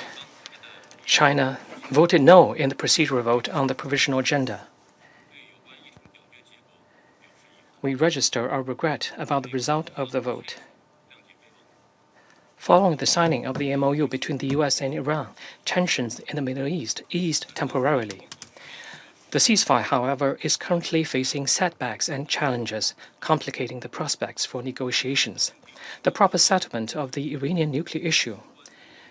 China voted no in the procedural vote on the provisional agenda. We register our regret about the result of the vote. Following the signing of the MOU between the US and Iran, tensions in the Middle East eased temporarily. The ceasefire, however, is currently facing setbacks and challenges, complicating the prospects for negotiations. The proper settlement of the Iranian nuclear issue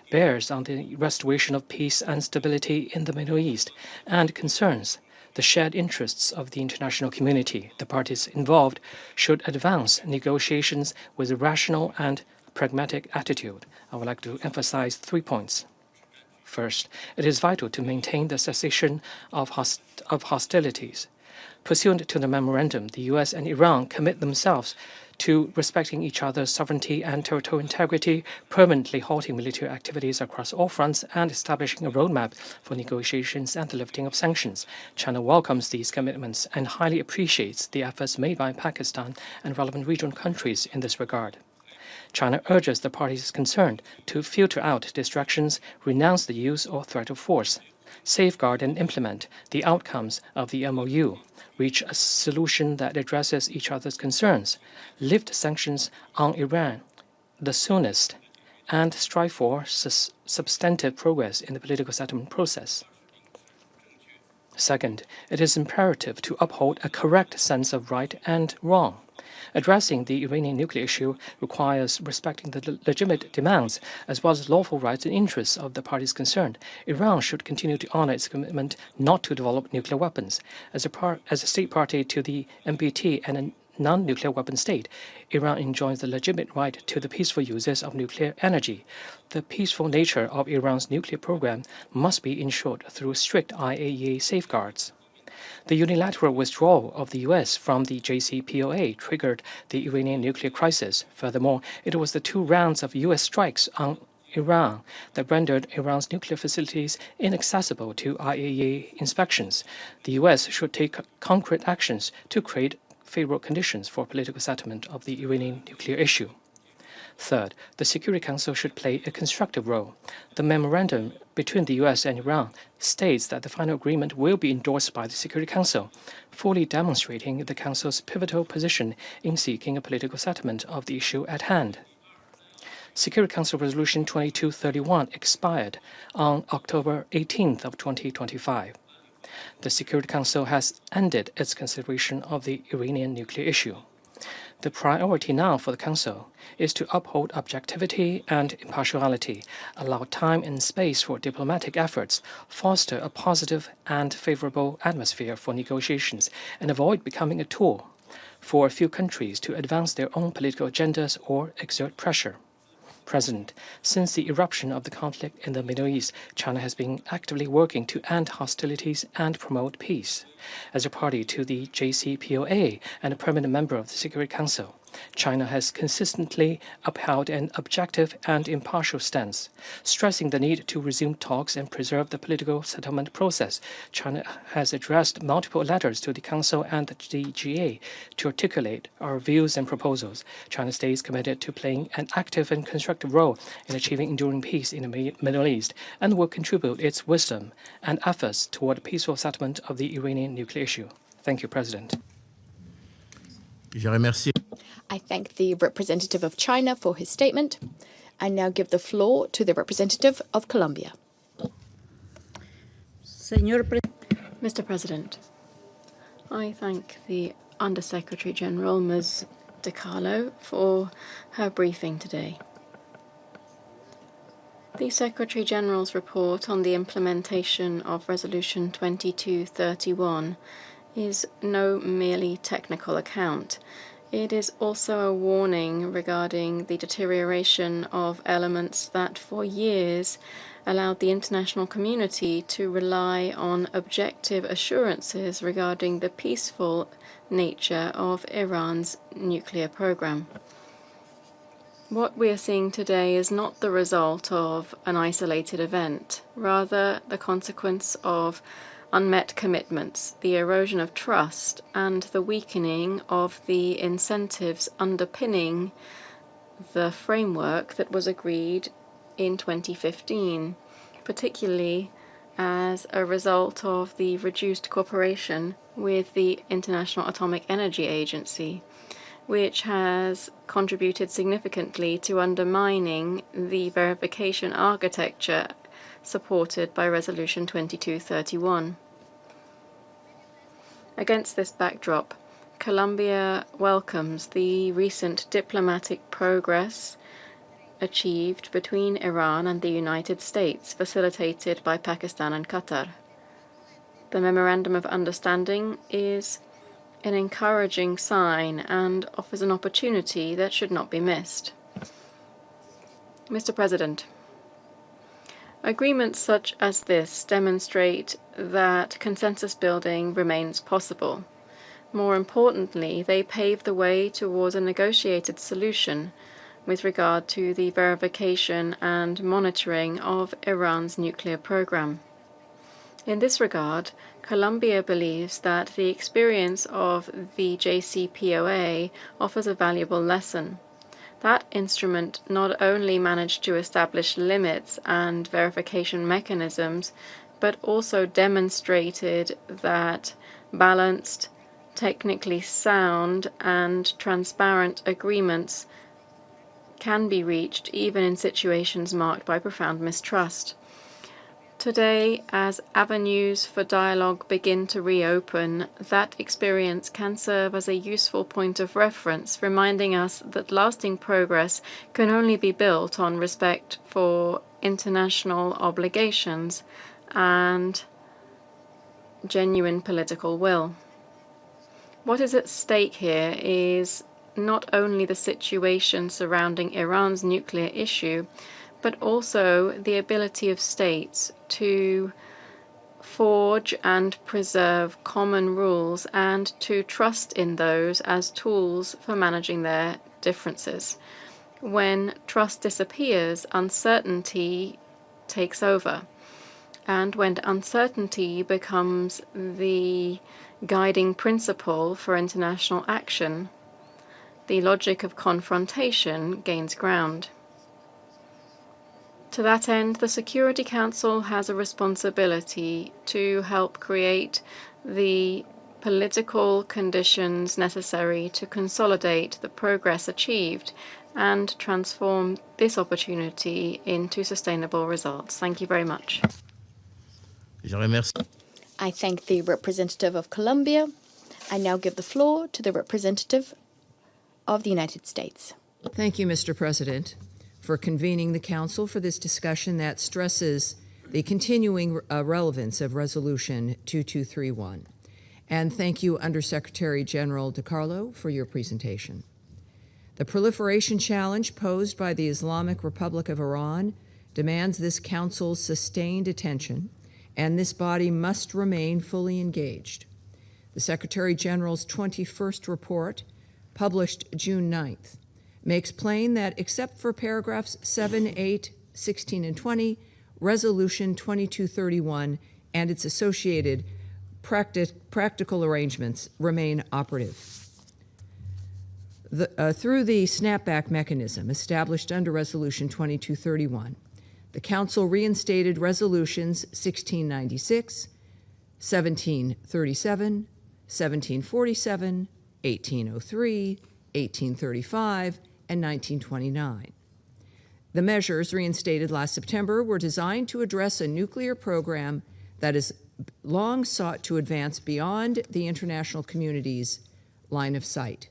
bears on the restoration of peace and stability in the Middle East and concerns the shared interests of the international community. The parties involved should advance negotiations with a rational and pragmatic attitude. I would like to emphasize 3 points. First, it is vital to maintain the cessation of hostilities. Pursuant to the memorandum, the US and Iran commit themselves to respecting each other's sovereignty and territorial integrity, permanently halting military activities across all fronts, and establishing a roadmap for negotiations and the lifting of sanctions. China welcomes these commitments and highly appreciates the efforts made by Pakistan and relevant regional countries in this regard. China urges the parties concerned to filter out distractions, renounce the use or threat of force, safeguard and implement the outcomes of the MOU, reach a solution that addresses each other's concerns, lift sanctions on Iran the soonest, and strive for substantive progress in the political settlement process. Second, it is imperative to uphold a correct sense of right and wrong. Addressing the Iranian nuclear issue requires respecting the legitimate demands as well as lawful rights and interests of the parties concerned. Iran should continue to honor its commitment not to develop nuclear weapons. As a state party to the NPT and a non-nuclear weapon state, Iran enjoys the legitimate right to the peaceful uses of nuclear energy. The peaceful nature of Iran's nuclear program must be ensured through strict IAEA safeguards. The unilateral withdrawal of the U.S. from the JCPOA triggered the Iranian nuclear crisis. Furthermore, it was the 2 rounds of U.S. strikes on Iran that rendered Iran's nuclear facilities inaccessible to IAEA inspections. The U.S. should take concrete actions to create favorable conditions for political settlement of the Iranian nuclear issue. Third, the Security Council should play a constructive role. The memorandum between the U.S. and Iran states that the final agreement will be endorsed by the Security Council, fully demonstrating the Council's pivotal position in seeking a political settlement of the issue at hand. Security Council Resolution 2231 expired on October 18th of 2025. The Security Council has ended its consideration of the Iranian nuclear issue. The priority now for the Council is to uphold objectivity and impartiality, allow time and space for diplomatic efforts, foster a positive and favorable atmosphere for negotiations, and avoid becoming a tool for a few countries to advance their own political agendas or exert pressure. President, since the eruption of the conflict in the Middle East, China has been actively working to end hostilities and promote peace. As a party to the JCPOA and a permanent member of the Security Council, China has consistently upheld an objective and impartial stance, stressing the need to resume talks and preserve the political settlement process. China has addressed multiple letters to the Council and the DGA to articulate our views and proposals. China stays committed to playing an active and constructive role in achieving enduring peace in the Middle East and will contribute its wisdom and efforts toward a peaceful settlement of the Iranian nuclear issue. Thank you, President. Je remercie. I thank the representative of China for his statement. I now give the floor to the representative of Colombia. Mr. President, I thank the Undersecretary General, Ms. De Carlo, for her briefing today. The Secretary General's report on the implementation of Resolution 2231 is no merely technical account. It is also a warning regarding the deterioration of elements that for years allowed the international community to rely on objective assurances regarding the peaceful nature of Iran's nuclear program. What we are seeing today is not the result of an isolated event, rather the consequence of unmet commitments, the erosion of trust, and the weakening of the incentives underpinning the framework that was agreed in 2015, particularly as a result of the reduced cooperation with the International Atomic Energy Agency, which has contributed significantly to undermining the verification architecture supported by Resolution 2231. Against this backdrop, Colombia welcomes the recent diplomatic progress achieved between Iran and the United States, facilitated by Pakistan and Qatar. The Memorandum of Understanding is an encouraging sign and offers an opportunity that should not be missed. Mr. President, agreements such as this demonstrate that consensus building remains possible. More importantly, they pave the way towards a negotiated solution with regard to the verification and monitoring of Iran's nuclear program. In this regard, Colombia believes that the experience of the JCPOA offers a valuable lesson. That instrument not only managed to establish limits and verification mechanisms, but also demonstrated that balanced, technically sound, and transparent agreements can be reached even in situations marked by profound mistrust. Today, as avenues for dialogue begin to reopen, that experience can serve as a useful point of reference, reminding us that lasting progress can only be built on respect for international obligations and genuine political will. What is at stake here is not only the situation surrounding Iran's nuclear issue, but also the ability of states to forge and preserve common rules and to trust in those as tools for managing their differences. When trust disappears, uncertainty takes over. And when uncertainty becomes the guiding principle for international action, the logic of confrontation gains ground. To that end, the Security Council has a responsibility to help create the political conditions necessary to consolidate the progress achieved and transform this opportunity into sustainable results. Thank you very much. I thank the representative of Colombia. I now give the floor to the representative of the United States. Thank you, Mr. President, for convening the Council for this discussion that stresses the continuing relevance of Resolution 2231. And thank you, Undersecretary General DiCarlo, for your presentation. The proliferation challenge posed by the Islamic Republic of Iran demands this Council's sustained attention, and this body must remain fully engaged. The Secretary General's 21st report, published June 9th, makes plain that except for paragraphs 7, 8, 16, and 20, Resolution 2231 and its associated practical arrangements remain operative. Through the snapback mechanism established under Resolution 2231, the Council reinstated Resolutions 1696, 1737, 1747, 1803, 1835, and 1929. The measures reinstated last September were designed to address a nuclear program that has long sought to advance beyond the international community's line of sight.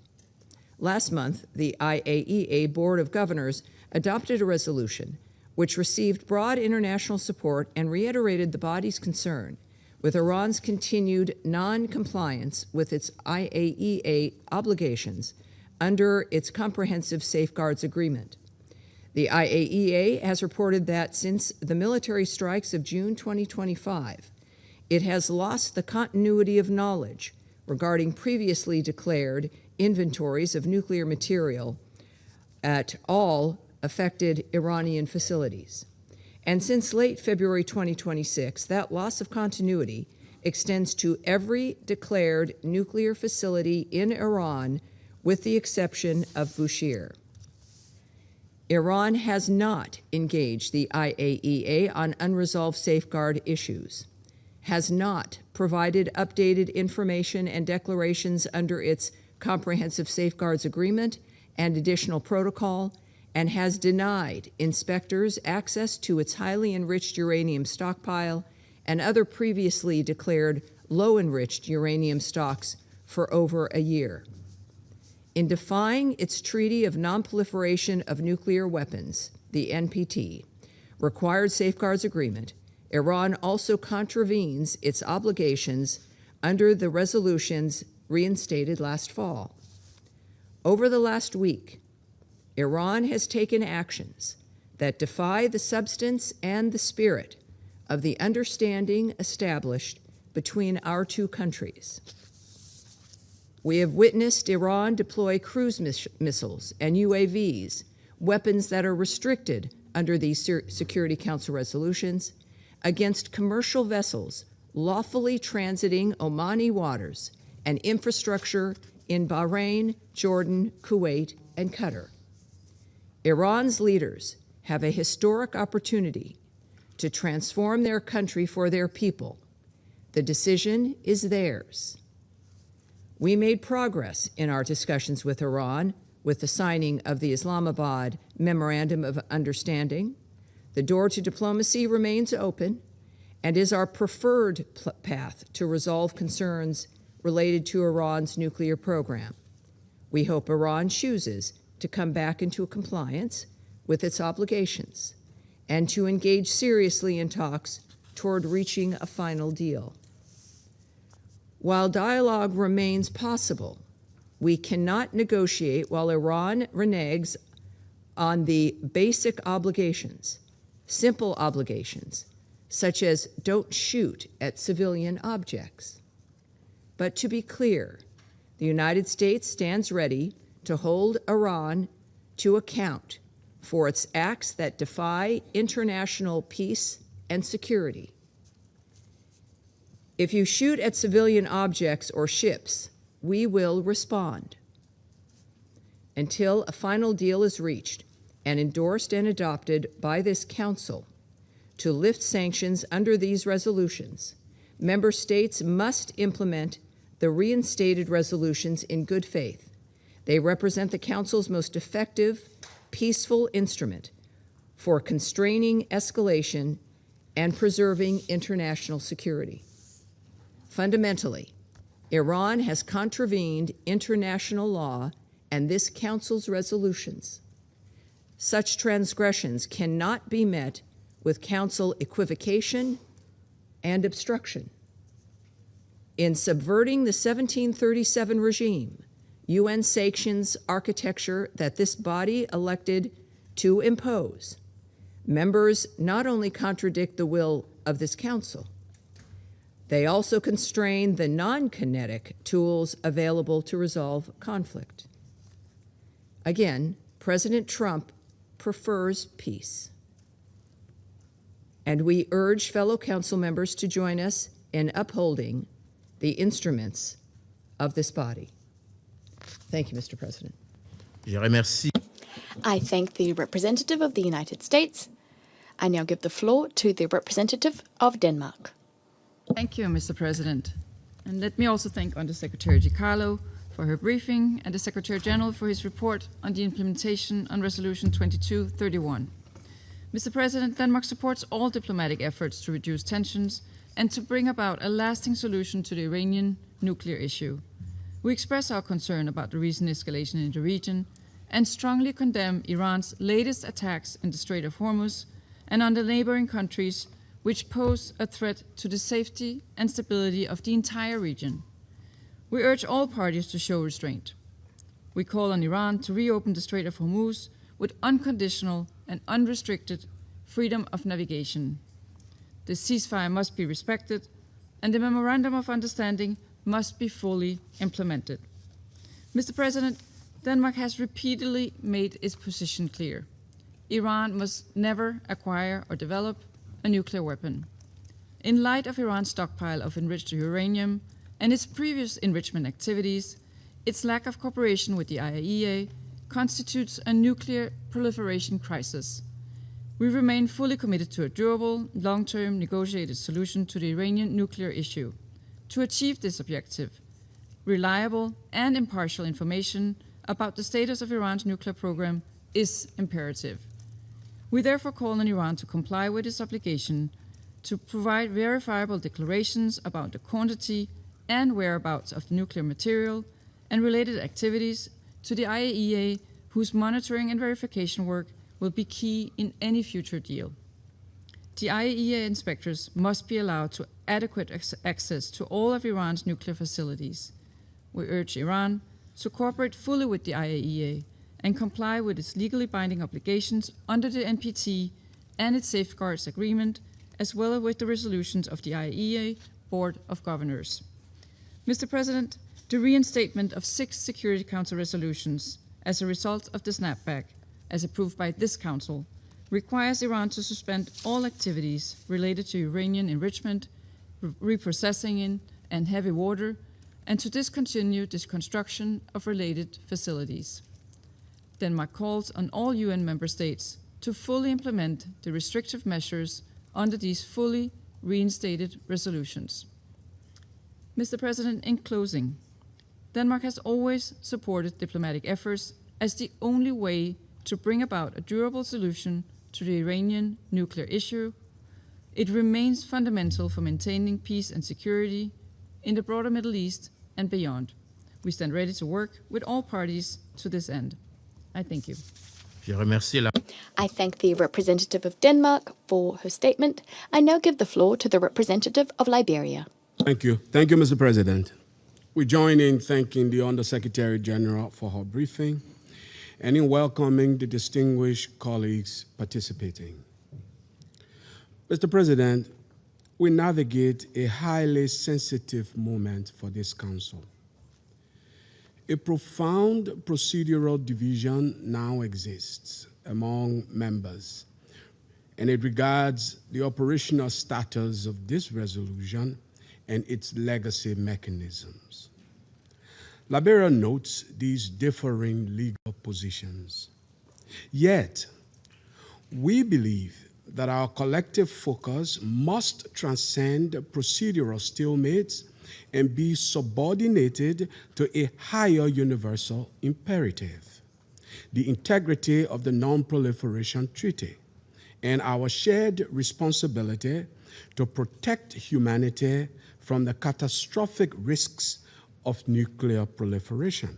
Last month, the IAEA Board of Governors adopted a resolution which received broad international support and reiterated the body's concern with Iran's continued non-compliance with its IAEA obligations under its Comprehensive Safeguards Agreement. The IAEA has reported that since the military strikes of June 2025, it has lost the continuity of knowledge regarding previously declared inventories of nuclear material at all affected Iranian facilities. And since late February 2026, that loss of continuity extends to every declared nuclear facility in Iran with the exception of Bushehr. Iran has not engaged the IAEA on unresolved safeguard issues, has not provided updated information and declarations under its Comprehensive Safeguards Agreement and additional protocol, and has denied inspectors access to its highly enriched uranium stockpile and other previously declared low-enriched uranium stocks for over a year. In defying its Treaty of Non-Proliferation of Nuclear Weapons, the NPT, required safeguards agreement, Iran also contravenes its obligations under the resolutions reinstated last fall. Over the last week, Iran has taken actions that defy the substance and the spirit of the understanding established between our two countries. We have witnessed Iran deploy cruise missiles and UAVs, weapons that are restricted under these Security Council resolutions, against commercial vessels lawfully transiting Omani waters and infrastructure in Bahrain, Jordan, Kuwait, and Qatar. Iran's leaders have a historic opportunity to transform their country for their people. The decision is theirs. We made progress in our discussions with Iran with the signing of the Islamabad Memorandum of Understanding. The door to diplomacy remains open and is our preferred path to resolve concerns related to Iran's nuclear program. We hope Iran chooses to come back into compliance with its obligations and to engage seriously in talks toward reaching a final deal. While dialogue remains possible, we cannot negotiate while Iran reneges on the basic obligations, simple obligations, such as don't shoot at civilian objects. But to be clear, the United States stands ready to hold Iran to account for its acts that defy international peace and security. If you shoot at civilian objects or ships, we will respond. Until a final deal is reached and endorsed and adopted by this Council to lift sanctions under these resolutions, member states must implement the reinstated resolutions in good faith. They represent the Council's most effective, peaceful instrument for constraining escalation and preserving international security. Fundamentally, Iran has contravened international law and this Council's resolutions. Such transgressions cannot be met with Council equivocation and obstruction. In subverting the 1737 regime, UN sanctions architecture that this body elected to impose, members not only contradict the will of this Council, they also constrain the non-kinetic tools available to resolve conflict. Again, President Trump prefers peace. And we urge fellow Council members to join us in upholding the instruments of this body. Thank you, Mr. President. Je remercie. I thank the representative of the United States. I now give the floor to the representative of Denmark. Thank you, Mr. President. And let me also thank Under-Secretary DiCarlo for her briefing and the Secretary General for his report on the implementation on Resolution 2231. Mr. President, Denmark supports all diplomatic efforts to reduce tensions and to bring about a lasting solution to the Iranian nuclear issue. We express our concern about the recent escalation in the region and strongly condemn Iran's latest attacks in the Strait of Hormuz and on the neighboring countries, which pose a threat to the safety and stability of the entire region. We urge all parties to show restraint. We call on Iran to reopen the Strait of Hormuz with unconditional and unrestricted freedom of navigation. The ceasefire must be respected, and the Memorandum of Understanding must be fully implemented. Mr. President, Denmark has repeatedly made its position clear. Iran must never acquire or develop a nuclear weapon. In light of Iran's stockpile of enriched uranium and its previous enrichment activities, its lack of cooperation with the IAEA constitutes a nuclear proliferation crisis. We remain fully committed to a durable, long-term negotiated solution to the Iranian nuclear issue. To achieve this objective, reliable and impartial information about the status of Iran's nuclear program is imperative. We therefore call on Iran to comply with its obligation to provide verifiable declarations about the quantity and whereabouts of the nuclear material and related activities to the IAEA, whose monitoring and verification work will be key in any future deal. The IAEA inspectors must be allowed to adequate access to all of Iran's nuclear facilities. We urge Iran to cooperate fully with the IAEA and comply with its legally binding obligations under the NPT and its safeguards agreement, as well as with the resolutions of the IAEA Board of Governors. Mr. President, The reinstatement of 6 Security Council resolutions as a result of the snapback, as approved by this Council, requires Iran to suspend all activities related to uranium enrichment, reprocessing and heavy water, and to discontinue the construction of related facilities. Denmark calls on all UN member states to fully implement the restrictive measures under these fully reinstated resolutions. Mr. President, in closing, Denmark has always supported diplomatic efforts as the only way to bring about a durable solution to the Iranian nuclear issue. It remains fundamental for maintaining peace and security in the broader Middle East and beyond. We stand ready to work with all parties to this end. I thank you. I thank the representative of Denmark for her statement. I now give the floor to the representative of Liberia. Thank you. Thank you, Mr. President. We join in thanking the Undersecretary General for her briefing and in welcoming the distinguished colleagues participating. Mr. President, we navigate a highly sensitive moment for this Council. A profound procedural division now exists among members, and it regards the operational status of this resolution and its legacy mechanisms. Liberia notes these differing legal positions. Yet, we believe that our collective focus must transcend procedural stalemates and be subordinated to a higher universal imperative, the integrity of the Non-Proliferation Treaty, and our shared responsibility to protect humanity from the catastrophic risks of nuclear proliferation.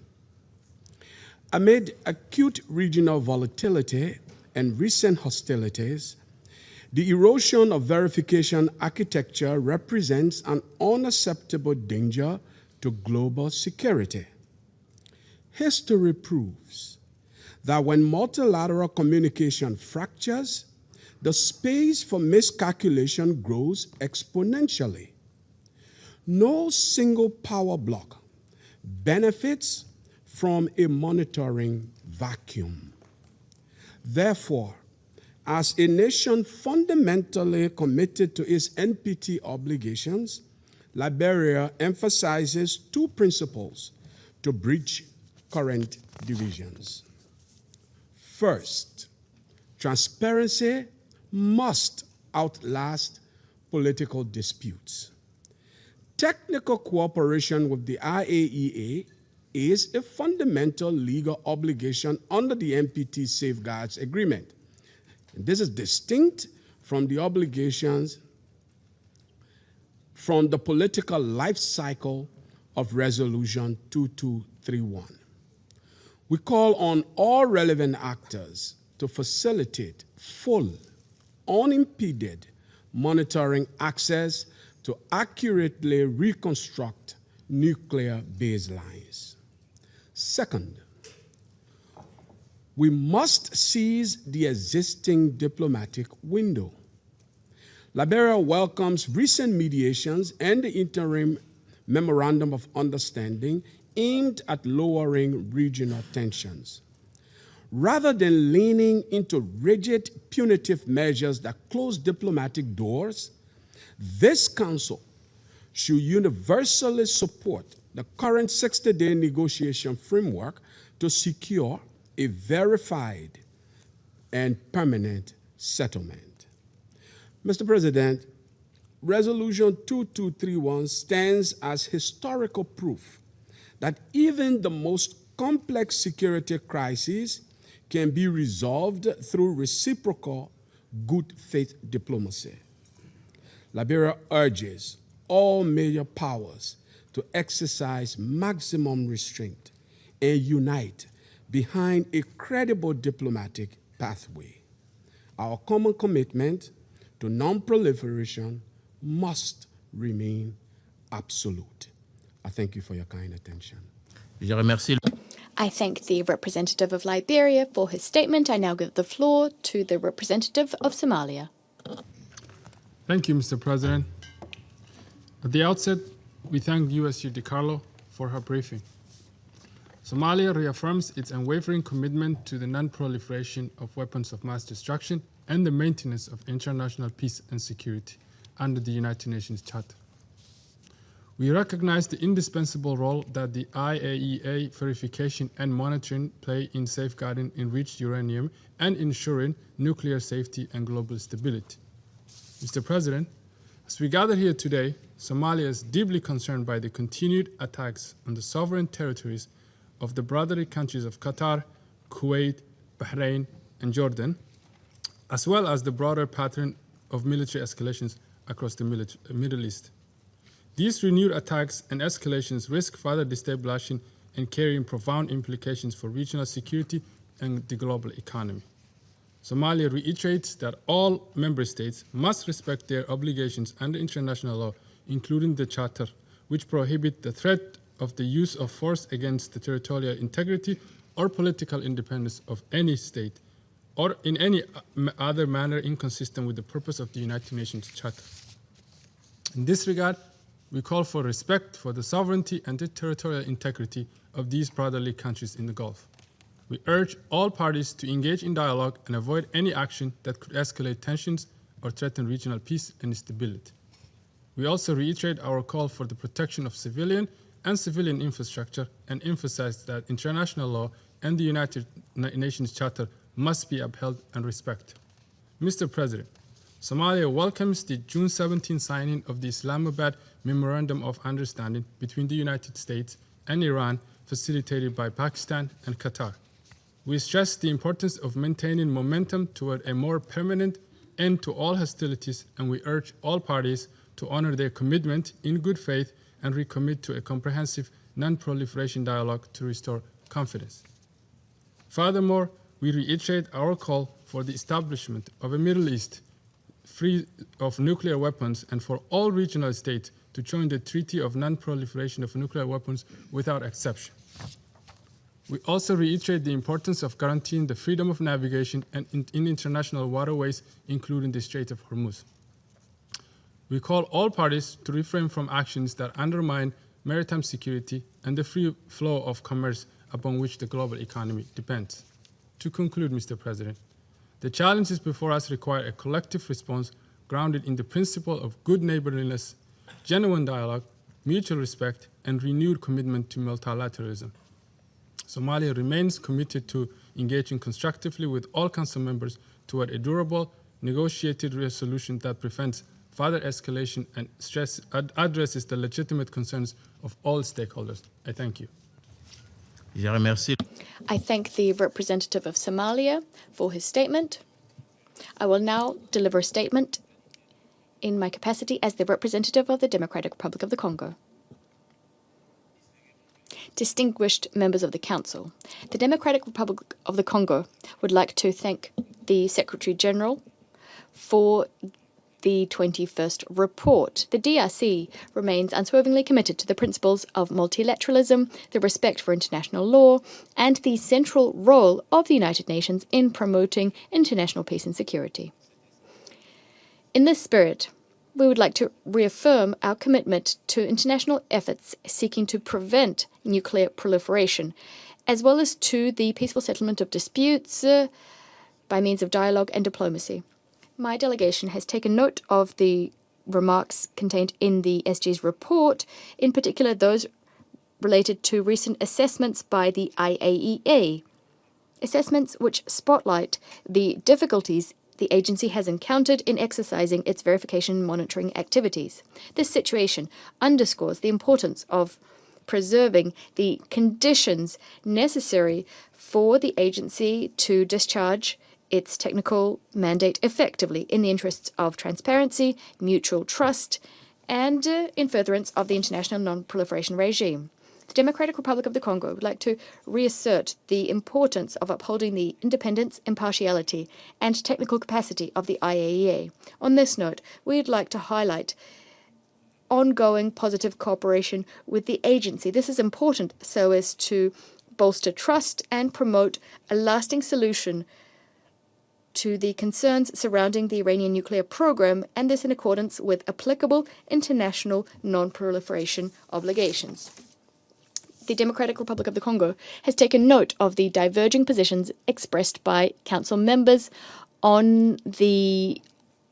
Amid acute regional volatility and recent hostilities, the erosion of verification architecture represents an unacceptable danger to global security. History proves that when multilateral communication fractures, the space for miscalculation grows exponentially. No single power bloc benefits from a monitoring vacuum. Therefore, as a nation fundamentally committed to its NPT obligations, Liberia emphasizes 2 principles to bridge current divisions. First, transparency must outlast political disputes. Technical cooperation with the IAEA is a fundamental legal obligation under the NPT Safeguards Agreement. This is distinct from the obligations from the political life cycle of Resolution 2231. We call on all relevant actors to facilitate full, unimpeded monitoring access to accurately reconstruct nuclear baselines. Second, we must seize the existing diplomatic window. Liberia welcomes recent mediations and the interim memorandum of understanding aimed at lowering regional tensions. Rather than leaning into rigid punitive measures that close diplomatic doors, this Council should universally support the current 60-day negotiation framework to secure a verified and permanent settlement. Mr. President, Resolution 2231 stands as historical proof that even the most complex security crises can be resolved through reciprocal good faith diplomacy. Liberia urges all major powers to exercise maximum restraint and unite behind a credible diplomatic pathway. Our common commitment to non-proliferation must remain absolute. I thank you for your kind attention. I thank the representative of Liberia for his statement. I now give the floor to the representative of Somalia. Thank you, Mr. President. At the outset, we thank USU DiCarlo for her briefing. Somalia reaffirms its unwavering commitment to the non-proliferation of weapons of mass destruction and the maintenance of international peace and security under the United Nations Charter. We recognize the indispensable role that the IAEA verification and monitoring play in safeguarding enriched uranium and ensuring nuclear safety and global stability. Mr. President, as we gather here today, Somalia is deeply concerned by the continued attacks on the sovereign territories of the brotherly countries of Qatar, Kuwait, Bahrain, and Jordan, as well as the broader pattern of military escalations across the Middle East. These renewed attacks and escalations risk further destabilizing and carrying profound implications for regional security and the global economy. Somalia reiterates that all member states must respect their obligations under international law, including the Charter, which prohibit the threat of the use of force against the territorial integrity or political independence of any state, or in any other manner inconsistent with the purpose of the United Nations Charter. In this regard, we call for respect for the sovereignty and the territorial integrity of these brotherly countries in the Gulf. We urge all parties to engage in dialogue and avoid any action that could escalate tensions or threaten regional peace and stability. We also reiterate our call for the protection of civilian and civilian infrastructure and emphasize that international law and the United Nations Charter must be upheld and respected. Mr. President, Somalia welcomes the June 17 signing of the Islamabad Memorandum of Understanding between the United States and Iran, facilitated by Pakistan and Qatar. We stress the importance of maintaining momentum toward a more permanent end to all hostilities, and we urge all parties to honor their commitment in good faith and recommit to a comprehensive non-proliferation dialogue to restore confidence. Furthermore, we reiterate our call for the establishment of a Middle East free of nuclear weapons and for all regional states to join the Treaty of Non-Proliferation of Nuclear Weapons without exception. We also reiterate the importance of guaranteeing the freedom of navigation and in international waterways, including the Strait of Hormuz. We call all parties to refrain from actions that undermine maritime security and the free flow of commerce upon which the global economy depends. To conclude, Mr. President, the challenges before us require a collective response grounded in the principle of good neighborliness, genuine dialogue, mutual respect, and renewed commitment to multilateralism. Somalia remains committed to engaging constructively with all Council members toward a durable, negotiated resolution that prevents further escalation and addresses the legitimate concerns of all stakeholders. I thank you. I thank the representative of Somalia for his statement. I will now deliver a statement in my capacity as the representative of the Democratic Republic of the Congo. Distinguished members of the Council, the Democratic Republic of the Congo would like to thank the Secretary General for the 21st report. The DRC remains unswervingly committed to the principles of multilateralism, the respect for international law, and the central role of the United Nations in promoting international peace and security. In this spirit, we would like to reaffirm our commitment to international efforts seeking to prevent nuclear proliferation, as well as to the peaceful settlement of disputes by means of dialogue and diplomacy. My delegation has taken note of the remarks contained in the SG's report, in particular those related to recent assessments by the IAEA, assessments which spotlight the difficulties the agency has encountered in exercising its verification and monitoring activities. This situation underscores the importance of preserving the conditions necessary for the agency to discharge its technical mandate effectively in the interests of transparency, mutual trust, and in furtherance of the international non-proliferation regime. The Democratic Republic of the Congo would like to reassert the importance of upholding the independence, impartiality, and technical capacity of the IAEA. On this note, we'd like to highlight ongoing positive cooperation with the agency. This is important so as to bolster trust and promote a lasting solution to the concerns surrounding the Iranian nuclear program, and this in accordance with applicable international non-proliferation obligations. the Democratic Republic of the Congo has taken note of the diverging positions expressed by Council members on the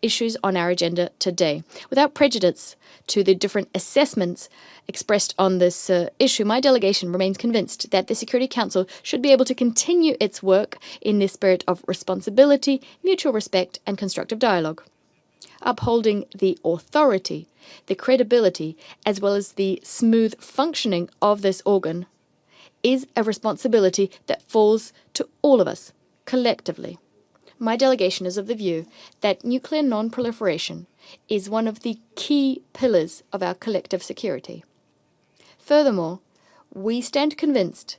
issues on our agenda today. Without prejudice to the different assessments expressed on this issue, my delegation remains convinced that the Security Council should be able to continue its work in the spirit of responsibility, mutual respect, and constructive dialogue. Upholding the authority, the credibility, as well as the smooth functioning of this organ is a responsibility that falls to all of us collectively. My delegation is of the view that nuclear non-proliferation is one of the key pillars of our collective security. Furthermore, we stand convinced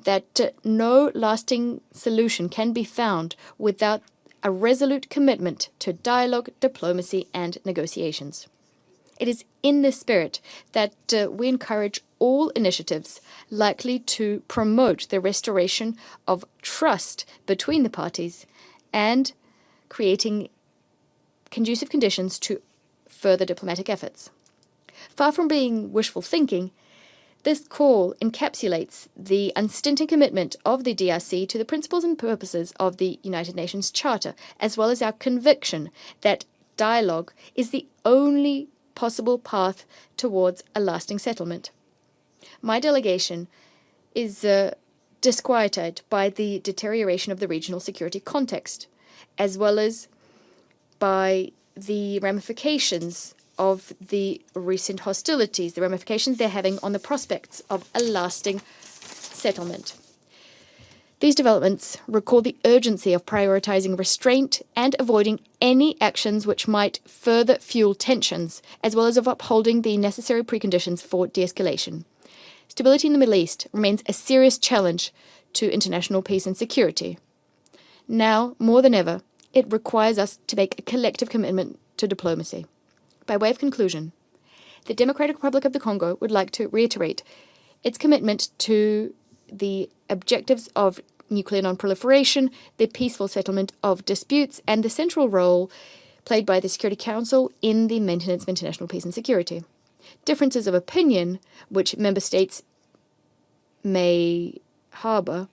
that no lasting solution can be found without a resolute commitment to dialogue, diplomacy, and negotiations. It is in this spirit that we encourage all initiatives likely to promote the restoration of trust between the parties and creating conducive conditions to further diplomatic efforts. Far from being wishful thinking, this call encapsulates the unstinting commitment of the DRC to the principles and purposes of the United Nations Charter, as well as our conviction that dialogue is the only possible path towards a lasting settlement. My delegation is disquieted by the deterioration of the regional security context, as well as by the ramifications of the recent hostilities, the ramifications they're having on the prospects of a lasting settlement. These developments recall the urgency of prioritizing restraint and avoiding any actions which might further fuel tensions, as well as of upholding the necessary preconditions for de-escalation. Stability in the Middle East remains a serious challenge to international peace and security. Now, more than ever, it requires us to make a collective commitment to diplomacy. By way of conclusion, the Democratic Republic of the Congo would like to reiterate its commitment to the objectives of nuclear non-proliferation, the peaceful settlement of disputes, and the central role played by the Security Council in the maintenance of international peace and security. Differences of opinion, which member states may harbor,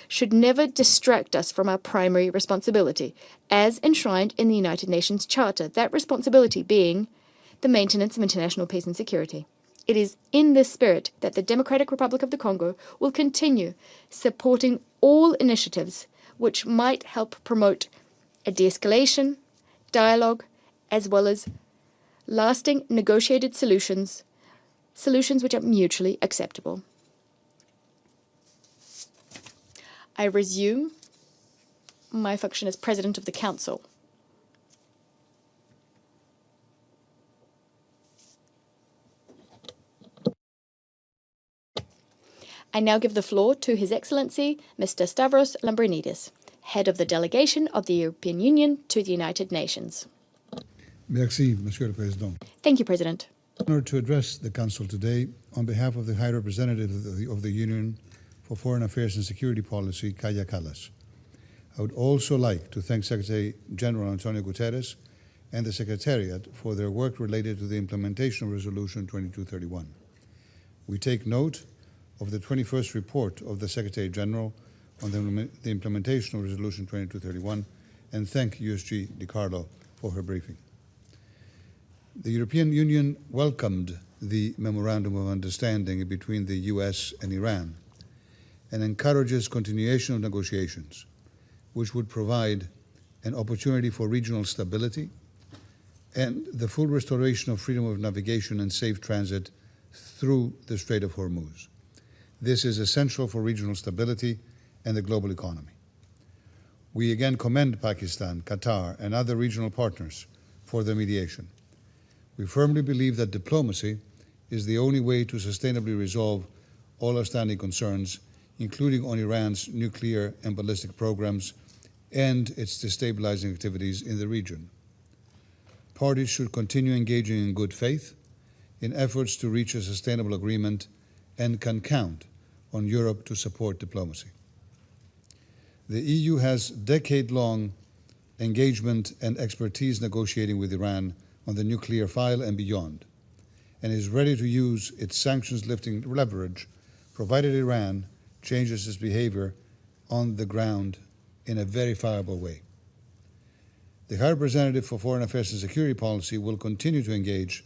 should never distract us from our primary responsibility, as enshrined in the United Nations Charter, that responsibility being the maintenance of international peace and security. It is in this spirit that the Democratic Republic of the Congo will continue supporting all initiatives which might help promote a de-escalation, dialogue, as well as lasting negotiated solutions which are mutually acceptable. I resume my function as President of the Council. I now give the floor to His Excellency Mr. Stavros Lambrinidis, Head of the Delegation of the European Union to the United Nations. Merci, Monsieur le Président. Thank you, President. I'm honored to address the Council today on behalf of the High Representative of the Union for Foreign Affairs and Security Policy, Kaja Kallas. I would also like to thank Secretary General Antonio Guterres and the Secretariat for their work related to the implementation of Resolution 2231. We take note of the 21st report of the Secretary General on the implementation of Resolution 2231 and thank USG DiCarlo for her briefing. The European Union welcomed the Memorandum of Understanding between the US and Iran and encourages continuation of negotiations, which would provide an opportunity for regional stability and the full restoration of freedom of navigation and safe transit through the Strait of Hormuz. This is essential for regional stability and the global economy. We again commend Pakistan, Qatar, and other regional partners for their mediation. We firmly believe that diplomacy is the only way to sustainably resolve all outstanding concerns, including on Iran's nuclear and ballistic programs and its destabilizing activities in the region. Parties should continue engaging in good faith in efforts to reach a sustainable agreement and can count on Europe to support diplomacy. The EU has decade-long engagement and expertise negotiating with Iran on the nuclear file and beyond, and is ready to use its sanctions-lifting leverage provided Iran changes its behavior on the ground in a verifiable way. The High Representative for Foreign Affairs and Security Policy will continue to engage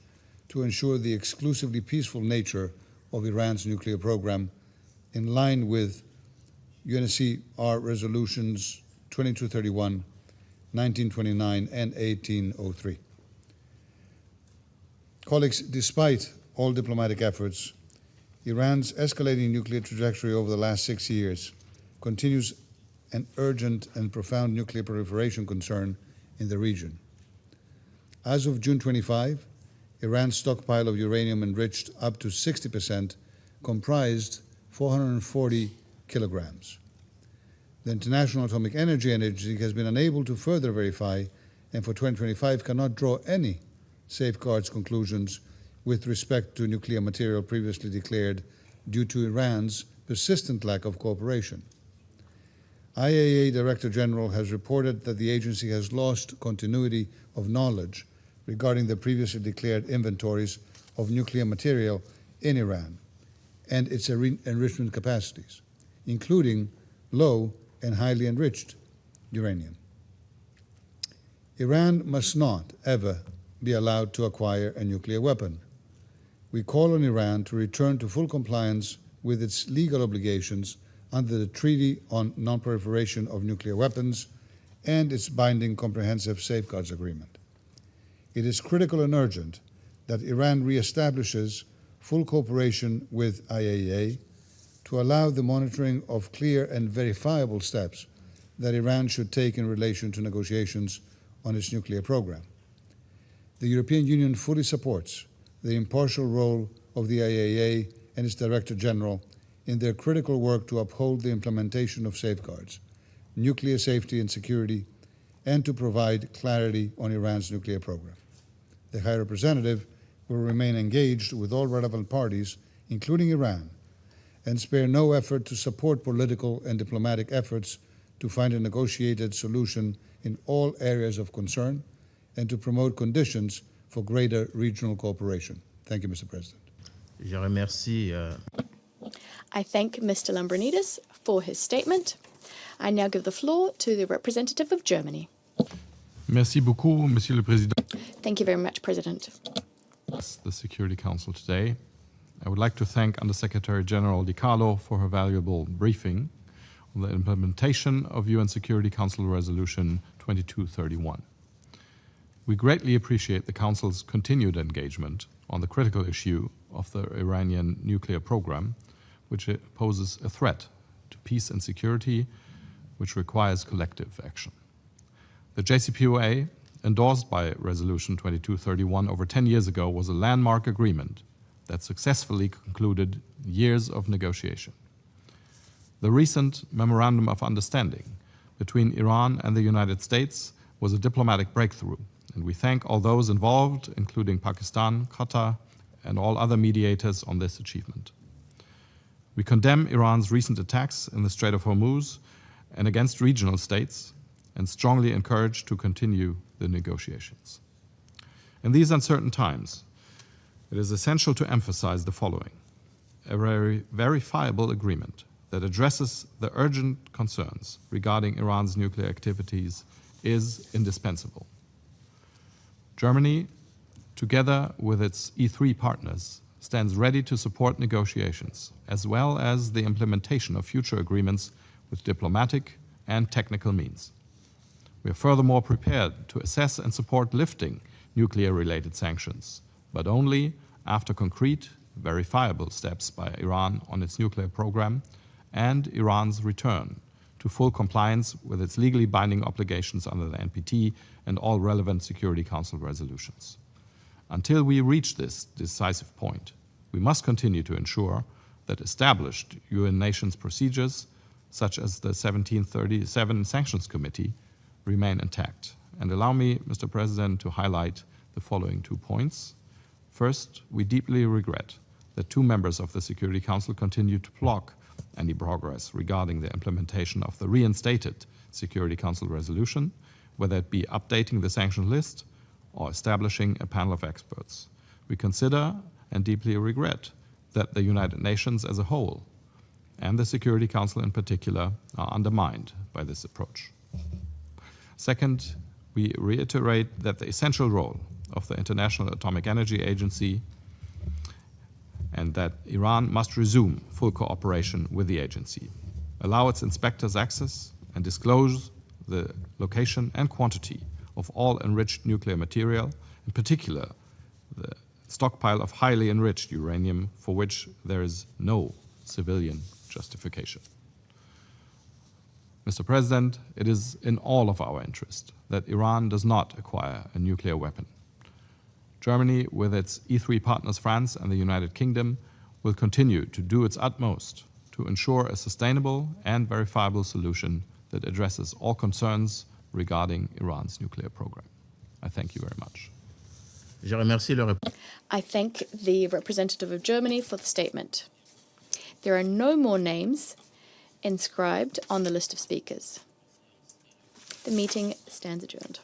to ensure the exclusively peaceful nature of Iran's nuclear program in line with UNSCR resolutions 2231, 1929, and 1803. Colleagues, despite all diplomatic efforts, Iran's escalating nuclear trajectory over the last 6 years continues an urgent and profound nuclear proliferation concern in the region. As of June 25, Iran's stockpile of uranium enriched up to 60% comprised 440 kilograms. The International Atomic Energy Agency has been unable to further verify, and for 2025 cannot draw any safeguards conclusions with respect to nuclear material previously declared due to Iran's persistent lack of cooperation. IAEA Director General has reported that the agency has lost continuity of knowledge regarding the previously declared inventories of nuclear material in Iran and its enrichment capacities, including low and highly enriched uranium. Iran must not ever be allowed to acquire a nuclear weapon. We call on Iran to return to full compliance with its legal obligations under the Treaty on Non-Proliferation of Nuclear Weapons and its binding Comprehensive Safeguards Agreement. It is critical and urgent that Iran reestablishes full cooperation with IAEA to allow the monitoring of clear and verifiable steps that Iran should take in relation to negotiations on its nuclear program. The European Union fully supports the impartial role of the IAEA and its Director General in their critical work to uphold the implementation of safeguards, nuclear safety and security, and to provide clarity on Iran's nuclear program. The High Representative will remain engaged with all relevant parties, including Iran, and spare no effort to support political and diplomatic efforts to find a negotiated solution in all areas of concern and to promote conditions for greater regional cooperation. Thank you, Mr. President. Je remercie. I thank Mr. Lambrinidis for his statement. I now give the floor to the representative of Germany. Merci beaucoup, Monsieur le Président. Thank you very much, President. The Security Council today. I would like to thank Under-Secretary General Di Carlo for her valuable briefing on the implementation of UN Security Council Resolution 2231. We greatly appreciate the Council's continued engagement on the critical issue of the Iranian nuclear program, which poses a threat to peace and security, which requires collective action. The JCPOA, endorsed by Resolution 2231 over 10 years ago, was a landmark agreement that successfully concluded years of negotiation. The recent Memorandum of Understanding between Iran and the United States was a diplomatic breakthrough, and we thank all those involved, including Pakistan, Qatar, and all other mediators on this achievement. We condemn Iran's recent attacks in the Strait of Hormuz and against regional states, and strongly encourage to continue the negotiations. In these uncertain times, it is essential to emphasize the following: a very verifiable agreement that addresses the urgent concerns regarding Iran's nuclear activities is indispensable. Germany, together with its E3 partners, stands ready to support negotiations, as well as the implementation of future agreements with diplomatic and technical means. We are furthermore prepared to assess and support lifting nuclear-related sanctions, but only after concrete, verifiable steps by Iran on its nuclear program and Iran's return to full compliance with its legally binding obligations under the NPT and all relevant Security Council resolutions. Until we reach this decisive point, we must continue to ensure that established UN nations procedures, such as the 1737 Sanctions Committee, remain intact. And allow me, Mr. President, to highlight the following 2 points. First, we deeply regret that 2 members of the Security Council continue to block any progress regarding the implementation of the reinstated Security Council resolution, whether it be updating the sanction list or establishing a panel of experts. We consider and deeply regret that the United Nations as a whole and the Security Council in particular, are undermined by this approach. Second, we reiterate that the essential role of the International Atomic Energy Agency and that Iran must resume full cooperation with the agency, allow its inspectors access, and disclose the location and quantity of all enriched nuclear material, in particular the stockpile of highly enriched uranium for which there is no civilian justification. Mr. President, it is in all of our interest that Iran does not acquire a nuclear weapon. Germany, with its E3 partners France and the United Kingdom, will continue to do its utmost to ensure a sustainable and verifiable solution that addresses all concerns regarding Iran's nuclear program. I thank you very much. I thank the representative of Germany for the statement. There are no more names inscribed on the list of speakers. The meeting stands adjourned.